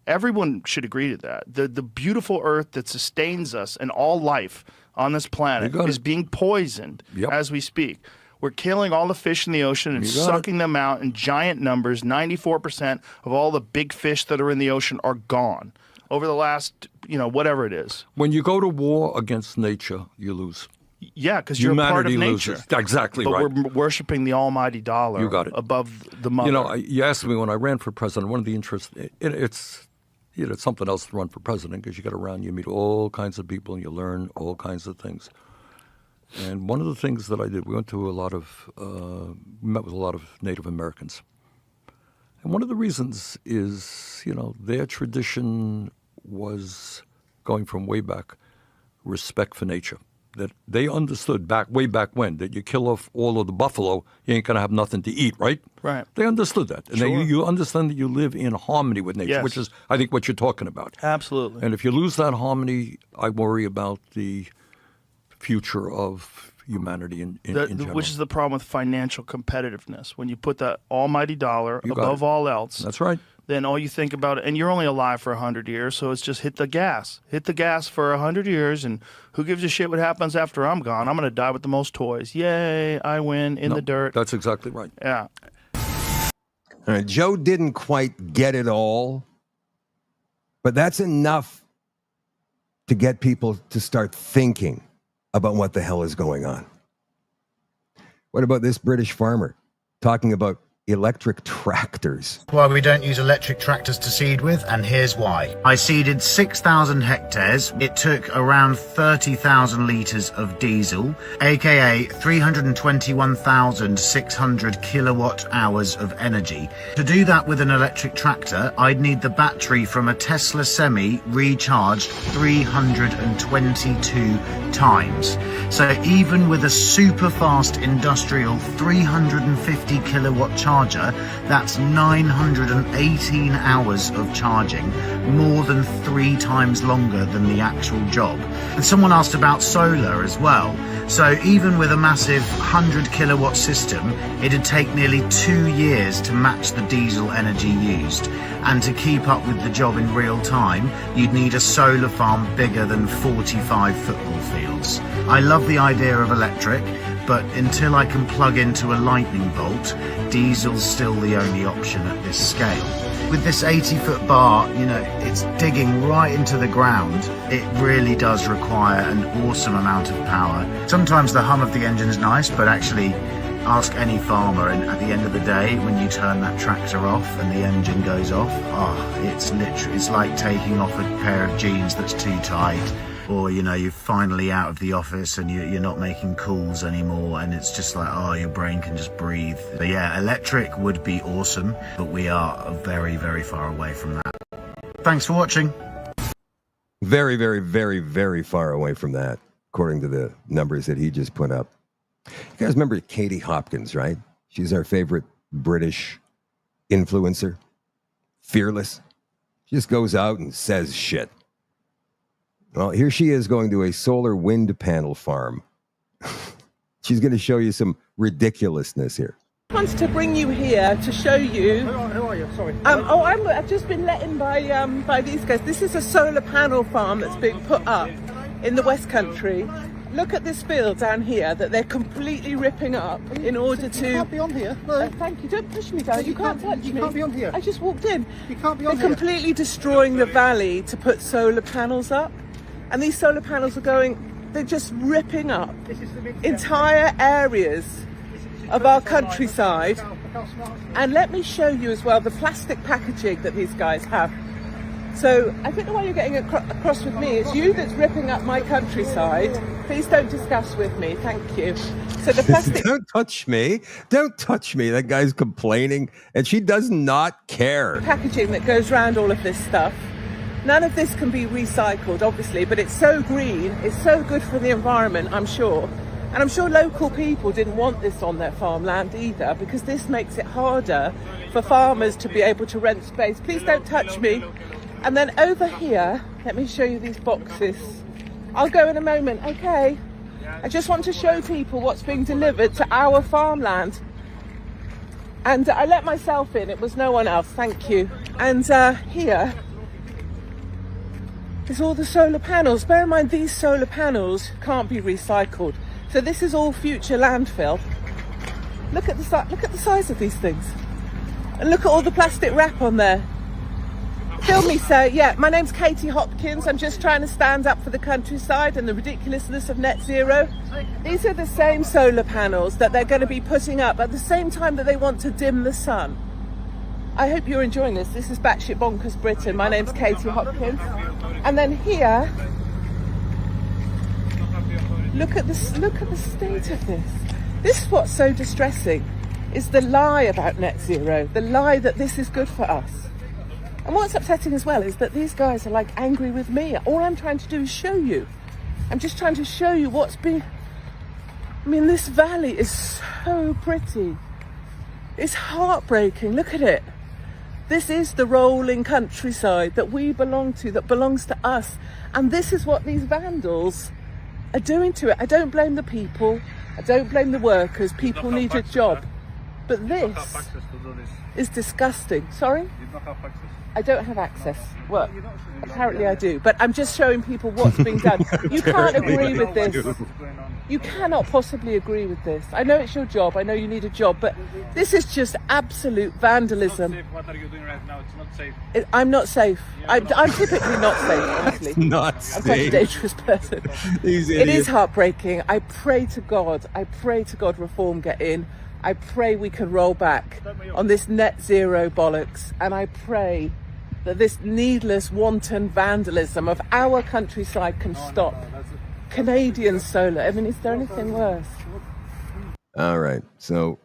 Everyone should agree to that. The beautiful earth that sustains us and all life on this planet is being poisoned as we speak. We're killing all the fish in the ocean and sucking them out in giant numbers. 94% of all the big fish that are in the ocean are gone over the last, whatever it is. When you go to war against nature, you lose. Yeah, because you're a part of nature. Loses. Exactly but right. We're worshiping the almighty dollar. You got it. Above the mother. You asked me when I ran for president, one of the interests, it's something else to run for president because you get around, you meet all kinds of people and you learn all kinds of things. And one of the things that I did, we went to met with a lot of Native Americans. And one of the reasons is, their tradition was going from way back, respect for nature. That they understood way back when, that you kill off all of the buffalo, you ain't going to have nothing to eat, right? Right. They understood that. And you understand that you live in harmony with nature, which is, I think, what you're talking about. Absolutely. And if you lose that harmony, I worry about the future of humanity in general. Which is the problem with financial competitiveness. When you put the almighty dollar above all else. That's right. Then all you think about, and you're only alive for 100 years, so it's just hit the gas. Hit the gas for 100 years, and who gives a shit what happens after I'm gone? I'm going to die with the most toys. Yay, I win in the dirt. That's exactly right. Yeah. All right, Joe didn't quite get it all, but that's enough to get people to start thinking about what the hell is going on. What about this British farmer talking about electric tractors? Well, we don't use electric tractors to seed with, and here's why. I seeded 6,000 hectares. It took around 30,000 litres of diesel, aka 321,600 kilowatt hours of energy. To do that with an electric tractor, I'd need the battery from a Tesla Semi recharged 322 times. So even with a super fast industrial 350 kilowatt charger, that's 918 hours of charging, more than 3 times longer than the actual job. And someone asked about solar as well. So even with a massive 100 kilowatt system, it'd take nearly 2 years to match the diesel energy used. And to keep up with the job in real time, you'd need a solar farm bigger than 45 football fields. I love the idea of electric, but until I can plug into a lightning bolt, diesel's still the only option at this scale. With this 80-foot bar, it's digging right into the ground. It really does require an awesome amount of power. Sometimes the hum of the engine's nice, but actually ask any farmer, and at the end of the day, when you turn that tractor off and the engine goes off, it's like taking off a pair of jeans that's too tight. Or, you're finally out of the office and you're not making calls anymore, and it's just like, your brain can just breathe. But yeah, electric would be awesome, but we are very, very far away from that. Thanks for watching. Very, very, very, very far away from that, according to the numbers that he just put up. You guys remember Katie Hopkins, right? She's our favorite British influencer. Fearless. She just goes out and says shit. Well, here she is going to a solar wind panel farm. She's going to show you some ridiculousness here. I wanted to bring you here to show you. Who are you? Sorry. I've just been let in by these guys. This is a solar panel farm that's being put up in the West Country. Look at this field down here that they're completely ripping up in order to... You can't be on here. No. Thank you. Don't push me down. You can't touch me. You can't be on here. I just walked in. You can't be on here. They're completely destroying the valley to put solar panels up. And these solar panels are they're just ripping up entire areas of our countryside. And let me show you as well the plastic packaging that these guys have. So I think the way you're getting across with me is you that's ripping up my countryside. Please don't discuss with me. Thank you. So the plastic... Don't touch me. Don't touch me. That guy's complaining, and she does not care. Packaging that goes around all of this stuff. None of this can be recycled, obviously, but it's so green. It's so good for the environment, I'm sure. And I'm sure local people didn't want this on their farmland either, because this makes it harder for farmers to be able to rent space. Please don't touch me. And then over here, let me show you these boxes. I'll go in a moment, okay? I just want to show people what's being delivered to our farmland. And I let myself in, it was no one else, thank you. And here is all the solar panels. Bear in mind, these solar panels can't be recycled. So this is all future landfill. Look at the size of these things. And look at all the plastic wrap on there. Film me, sir. Yeah, my name's Katie Hopkins. I'm just trying to stand up for the countryside and the ridiculousness of net zero. These are the same solar panels that they're going to be putting up at the same time that they want to dim the sun. I hope you're enjoying this. This is Batshit Bonkers Britain. My name's Katie Hopkins. And then here, look at the state of this. This is what's so distressing, is the lie about net zero, the lie that this is good for us. And what's upsetting as well is that these guys are like angry with me. All I'm trying to do is show you. I'm just trying to show you what's been... I mean, this valley is so pretty. It's heartbreaking. Look at it. This is the rolling countryside that we belong to, that belongs to us. And this is what these vandals are doing to it. I don't blame the people. I don't blame the workers. People need a job. But this is disgusting. Sorry? I don't have access. Well, apparently I do. But I'm just showing people what's being done. You can't agree with this. You cannot possibly agree with this. I know it's your job. I know you need a job. But this is just absolute vandalism. What are you doing right now? It's not safe. I'm not safe. I'm typically not safe, honestly. Not I'm quite a safe. dangerous person. These It is idiots. heartbreaking. I pray to God reform get in. I pray we can roll back on this net zero bollocks. And I pray that this needless, wanton vandalism of our countryside can stop. Canadian solar. I mean, is there anything worse? All right. So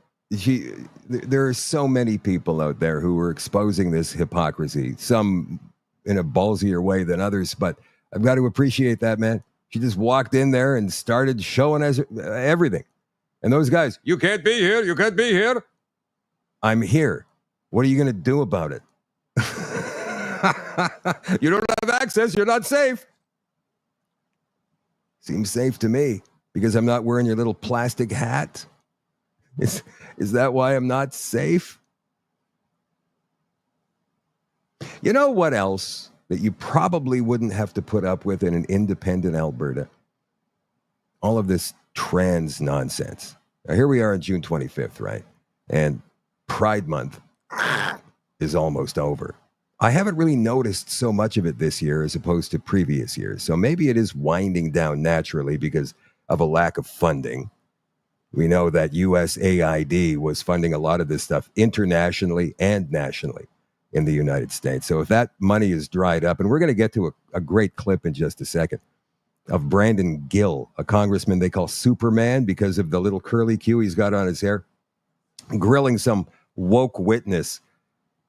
there are so many people out there who are exposing this hypocrisy, some in a ballsier way than others, but I've got to appreciate that, man. She just walked in there and started showing us everything. And those guys, you can't be here. You can't be here. I'm here. What are you going to do about it? You don't have access. You're not safe. Seems safe to me because I'm not wearing your little plastic hat. Is that why I'm not safe? You know what else that you probably wouldn't have to put up with in an independent Alberta? All of this trans nonsense. Now, here we are on June 25th, right? And Pride Month is almost over. I haven't really noticed so much of it this year as opposed to previous years. So maybe it is winding down naturally because of a lack of funding. We know that USAID was funding a lot of this stuff internationally and nationally in the United States. So if that money is dried up, and we're going to get to a great clip in just a second of Brandon Gill, a congressman they call Superman because of the little curly Q he's got on his hair, grilling some woke witness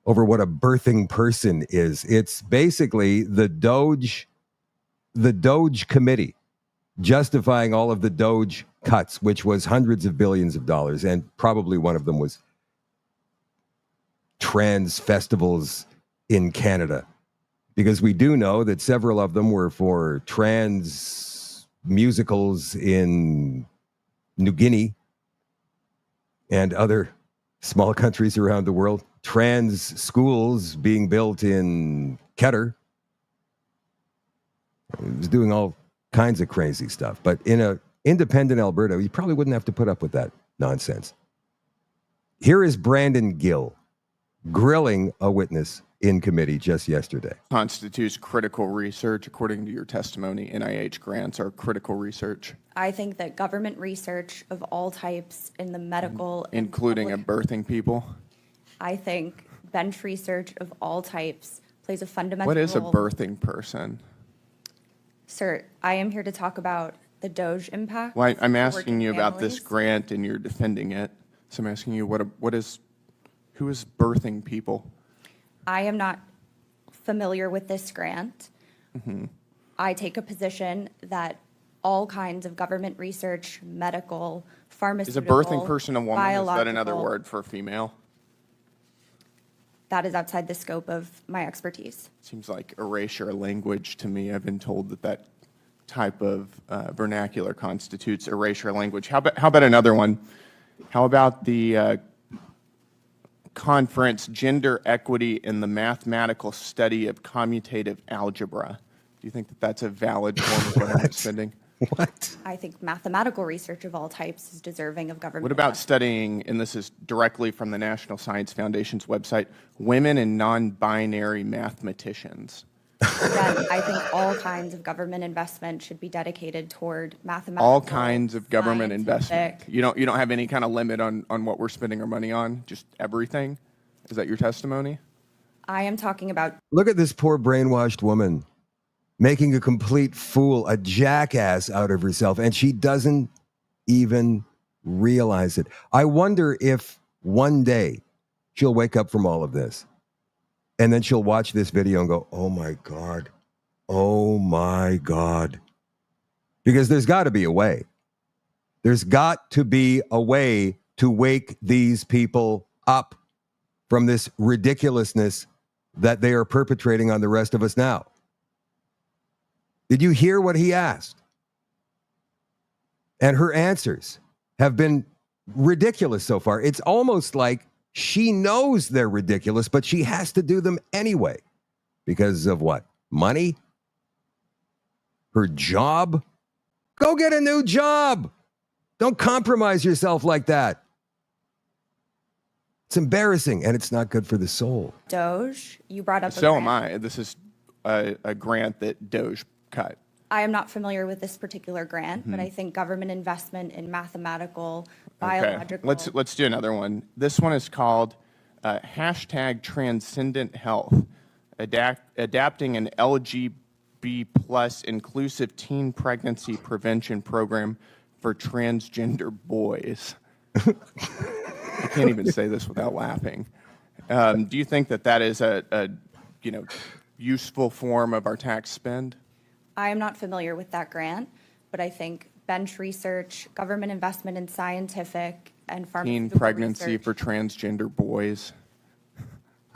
over what a birthing person is. It's basically the Doge committee justifying all of the Doge cuts, which was hundreds of billions of dollars. And probably one of them was trans festivals in Canada, because we do know that several of them were for trans musicals in New Guinea and other small countries around the world. Trans schools being built in Keter. It was doing all kinds of crazy stuff. But in an independent Alberta, you probably wouldn't have to put up with that nonsense. Here is Brandon Gill grilling a witness in committee just yesterday. Constitutes critical research. According to your testimony, NIH grants are critical research. I think that government research of all types in the medical... Including and birthing people? I think bench research of all types plays a fundamental role. What is a role. birthing person? Sir, I am here to talk about the Doge impact. Well, I'm for asking working you about this families. grant and you're defending it. So I'm asking you, who is birthing people? I am not familiar with this grant. Mm-hmm. I take a position that all kinds of government research, medical, Is pharmaceutical, a birthing person a woman? Is that another biological, word for female? That is outside the scope of my expertise. Seems like erasure language to me. I've been told that type of vernacular constitutes erasure language. How about another one? How about the conference, Gender Equity in the Mathematical Study of Commutative Algebra? Do you think that that's a valid form of government spending? What? I think mathematical research of all types is deserving of government. What about studying, and this is directly from the National Science Foundation's website, women and non-binary mathematicians? Again, I think all kinds of government investment should be dedicated toward mathematical. All kinds of government investment. scientific. You don't have any kind of limit on what we're spending our money on? Just everything? Is that your testimony? I am talking about. Look at this poor brainwashed woman making a complete fool, a jackass out of herself, and she doesn't even realize it. I wonder if one day she'll wake up from all of this and then she'll watch this video and go, oh my God, oh my God. Because there's got to be a way. There's got to be a way to wake these people up from this ridiculousness that they are perpetrating on the rest of us now. Did you hear what he asked? And her answers have been ridiculous so far. It's almost like she knows they're ridiculous, but she has to do them anyway. Because of what? Money? Her job? Go get a new job. Don't compromise yourself like that. It's embarrassing, and it's not good for the soul. Doge, you brought up. So am I. This is a grant that Doge cut. I am not familiar with this particular grant, but I think government investment in mathematical, biological. Okay. Let's do another one. This one is called hashtag Transcendent Health, adapting an LGB plus inclusive teen pregnancy prevention program for transgender boys. I can't even say this without laughing. Do you think that is a useful form of our tax spend? I am not familiar with that grant, but I think bench research, government investment in scientific and pharmaceutical teen pregnancy research. for transgender boys.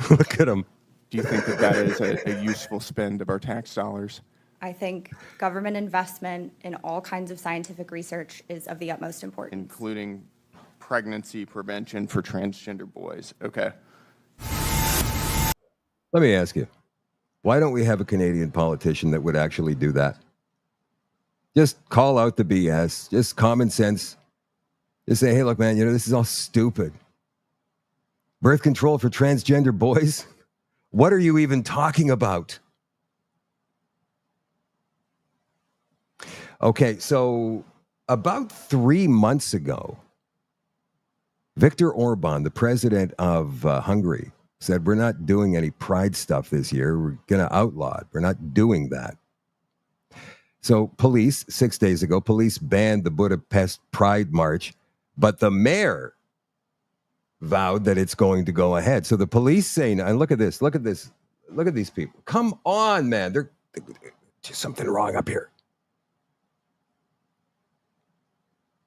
Look at them. Do you think that is a useful spend of our tax dollars? I think government investment in all kinds of scientific research is of the utmost importance. Including pregnancy prevention for transgender boys. Okay. Let me ask you, why don't we have a Canadian politician that would actually do that? Just call out the BS, just common sense. Just say, hey, look, man, this is all stupid. Birth control for transgender boys? What are you even talking about? Okay, so about 3 months ago, Viktor Orban, the president of Hungary, said, we're not doing any pride stuff this year. We're going to outlaw it. We're not doing that. So police, 6 days ago, police banned the Budapest Pride March, but the mayor vowed that it's going to go ahead. So the police say, and look at this, look at these people. Come on, man. There's something wrong up here.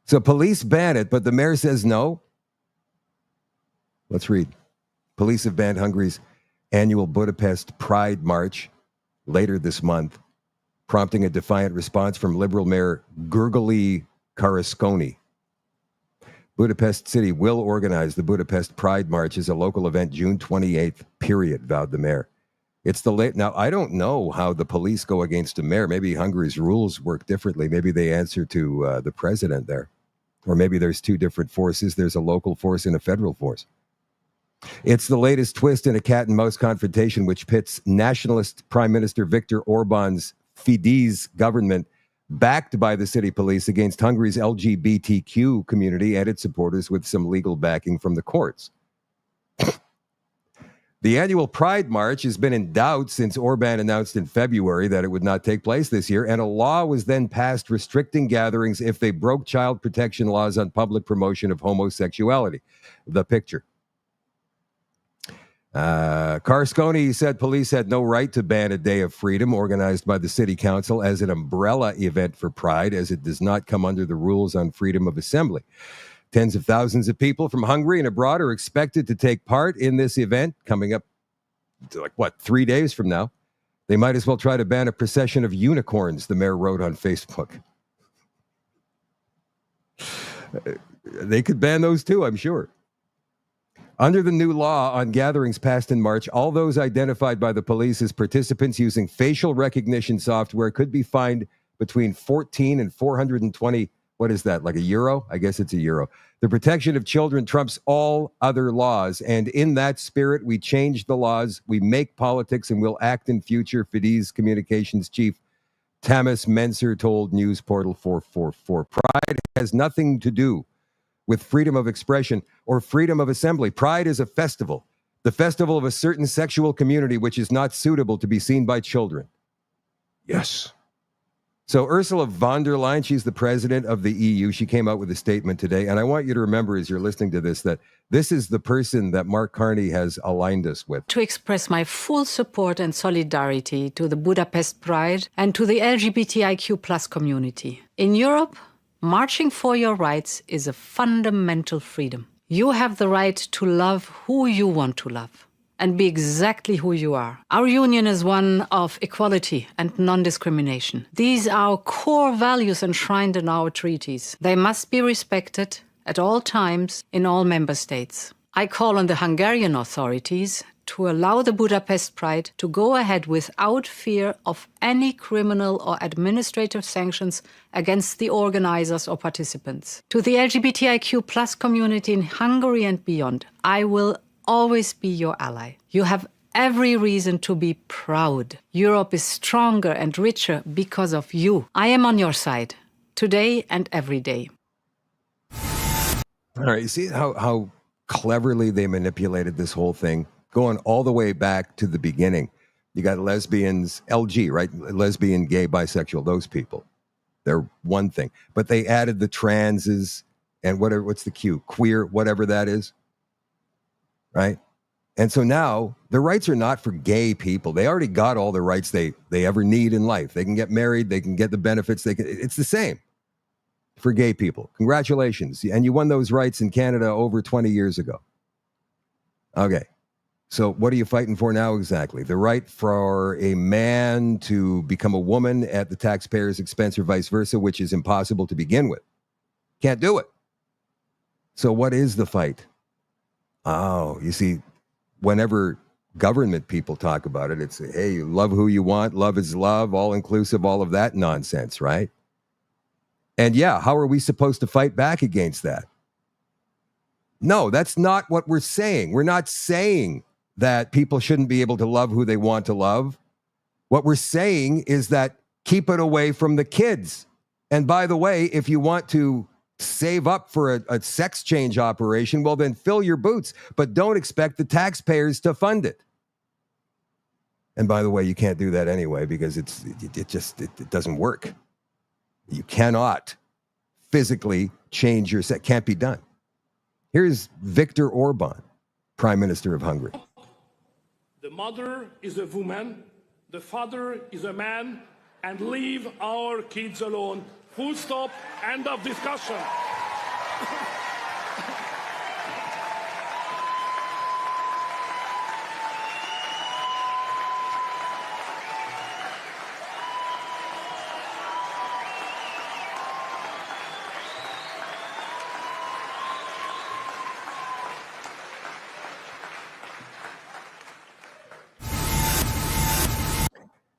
So police ban it, but the mayor says no. Let's read. Police have banned Hungary's annual Budapest Pride March later this month, prompting a defiant response from Liberal Mayor Gergely Karasconi. Budapest City will organize the Budapest Pride March as a local event June 28th, period, vowed the mayor. It's the late. Now, I don't know how the police go against a mayor. Maybe Hungary's rules work differently. Maybe they answer to the president there. Or maybe there's two different forces. There's a local force and a federal force. It's the latest twist in a cat and mouse confrontation which pits nationalist Prime Minister Viktor Orban's Fidesz government, backed by the city police, against Hungary's LGBTQ community and its supporters with some legal backing from the courts. The annual Pride March has been in doubt since Orban announced in February that it would not take place this year, and a law was then passed restricting gatherings if they broke child protection laws on public promotion of homosexuality. The picture. Karasconi said police had no right to ban a day of freedom organized by the city council as an umbrella event for Pride, as it does not come under the rules on freedom of assembly. Tens of thousands of people from Hungary and abroad are expected to take part in this event coming up, 3 days from now. They might as well try to ban a procession of unicorns, the mayor wrote on Facebook. They could ban those too, I'm sure. Under the new law on gatherings passed in March, all those identified by the police as participants using facial recognition software could be fined between 14 and 420. What is that, like a euro? I guess it's a euro. The protection of children trumps all other laws. And in that spirit, we change the laws, we make politics, and we'll act in future, Fidesz Communications Chief Tamas Menser told News Portal 444. Pride has nothing to do with freedom of expression or freedom of assembly. Pride is a festival, the festival of a certain sexual community which is not suitable to be seen by children. Yes. So Ursula von der Leyen, she's the president of the EU. She came out with a statement today. And I want you to remember as you're listening to this, that this is the person that Mark Carney has aligned us with. To express my full support and solidarity to the Budapest Pride and to the LGBTIQ plus community. In Europe, marching for your rights is a fundamental freedom. You have the right to love who you want to love and be exactly who you are. Our union is one of equality and non-discrimination. These are our core values enshrined in our treaties. They must be respected at all times in all member states. I call on the Hungarian authorities to allow the Budapest Pride to go ahead without fear of any criminal or administrative sanctions against the organizers or participants. To the LGBTIQ plus community in Hungary and beyond, I will always be your ally. You have every reason to be proud. Europe is stronger and richer because of you. I am on your side, today and every day. All right, you see how cleverly they manipulated this whole thing, going all the way back to the beginning. You got lesbians, LG, right? Lesbian, gay, bisexual, those people. They're one thing. But they added the transes and whatever, what's the Q? Queer, whatever that is. Right? And so now the rights are not for gay people. They already got all the rights they ever need in life. They can get married. They can get the benefits. It's the same for gay people. Congratulations. And you won those rights in Canada over 20 years ago. Okay. So what are you fighting for now exactly? The right for a man to become a woman at the taxpayer's expense or vice versa, which is impossible to begin with. Can't do it. So what is the fight? Oh, you see, whenever government people talk about it, it's, hey, you love who you want, love is love, all inclusive, all of that nonsense, right? And yeah, how are we supposed to fight back against that? No, that's not what we're saying. We're not saying that people shouldn't be able to love who they want to love. What we're saying is that keep it away from the kids. And by the way, if you want to save up for a sex change operation, well, then fill your boots, but don't expect the taxpayers to fund it. And by the way, you can't do that anyway because it doesn't work. You cannot physically change your sex. Can't be done. Here's Viktor Orban, Prime Minister of Hungary. The mother is a woman, the father is a man, and leave our kids alone. Full stop, end of discussion.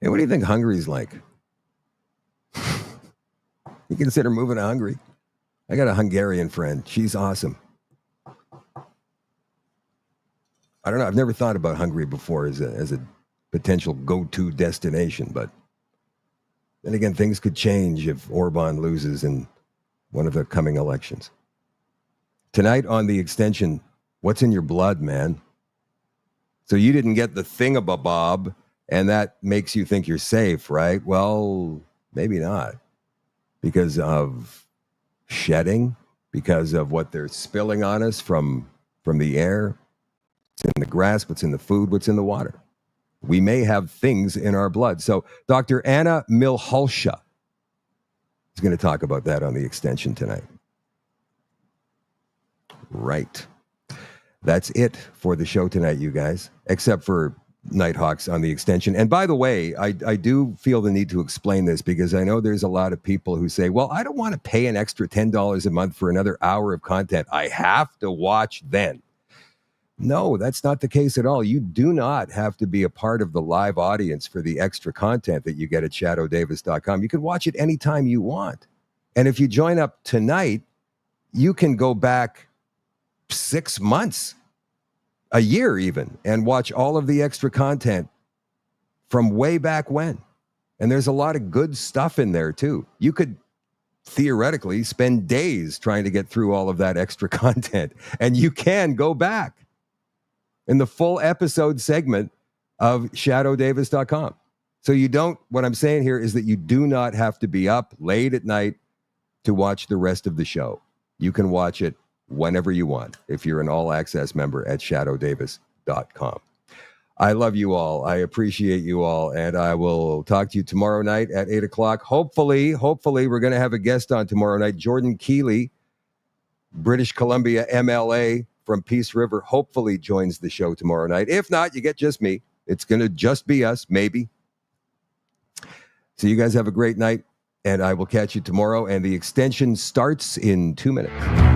Hey, what do you think Hungary's like? You consider moving to Hungary? I got a Hungarian friend. She's awesome. I don't know. I've never thought about Hungary before as a potential go-to destination, but then again, things could change if Orban loses in one of the coming elections. Tonight on The Extension, what's in your blood, man? So you didn't get the thingamabob, and that makes you think you're safe, right? Well, maybe not. Because of shedding, because of what they're spilling on us from the air, what's in the grass, what's in the food, what's in the water. We may have things in our blood. So Dr. Anna Milhalsha is going to talk about that on The Extension tonight. Right. That's it for the show tonight, you guys, except for Nighthawks on The Extension. And by the way, I do feel the need to explain this because I know there's a lot of people who say, well, I don't want to pay an extra $10 a month for another hour of content. I have to watch then. No, that's not the case at all. You do not have to be a part of the live audience for the extra content that you get at shadowdavis.com. You can watch it anytime you want. And if you join up tonight, you can go back 6 months, a year even, and watch all of the extra content from way back when. And there's a lot of good stuff in there too. You could theoretically spend days trying to get through all of that extra content, and you can go back in the full episode segment of shadowdavis.com. So you don't, what I'm saying here is that you do not have to be up late at night to watch the rest of the show. You can watch it whenever you want if you're an all access member at shadowdavis.com. I love you all. I appreciate you all. And I will talk to you tomorrow night at 8 o'clock. Hopefully, we're going to have a guest on tomorrow night. Jordan Keeley, British Columbia MLA from Peace River, hopefully joins the show tomorrow night. If not, you get just me. It's going to just be us, maybe. So you guys have a great night, and I will catch you tomorrow. And the extension starts in 2 minutes.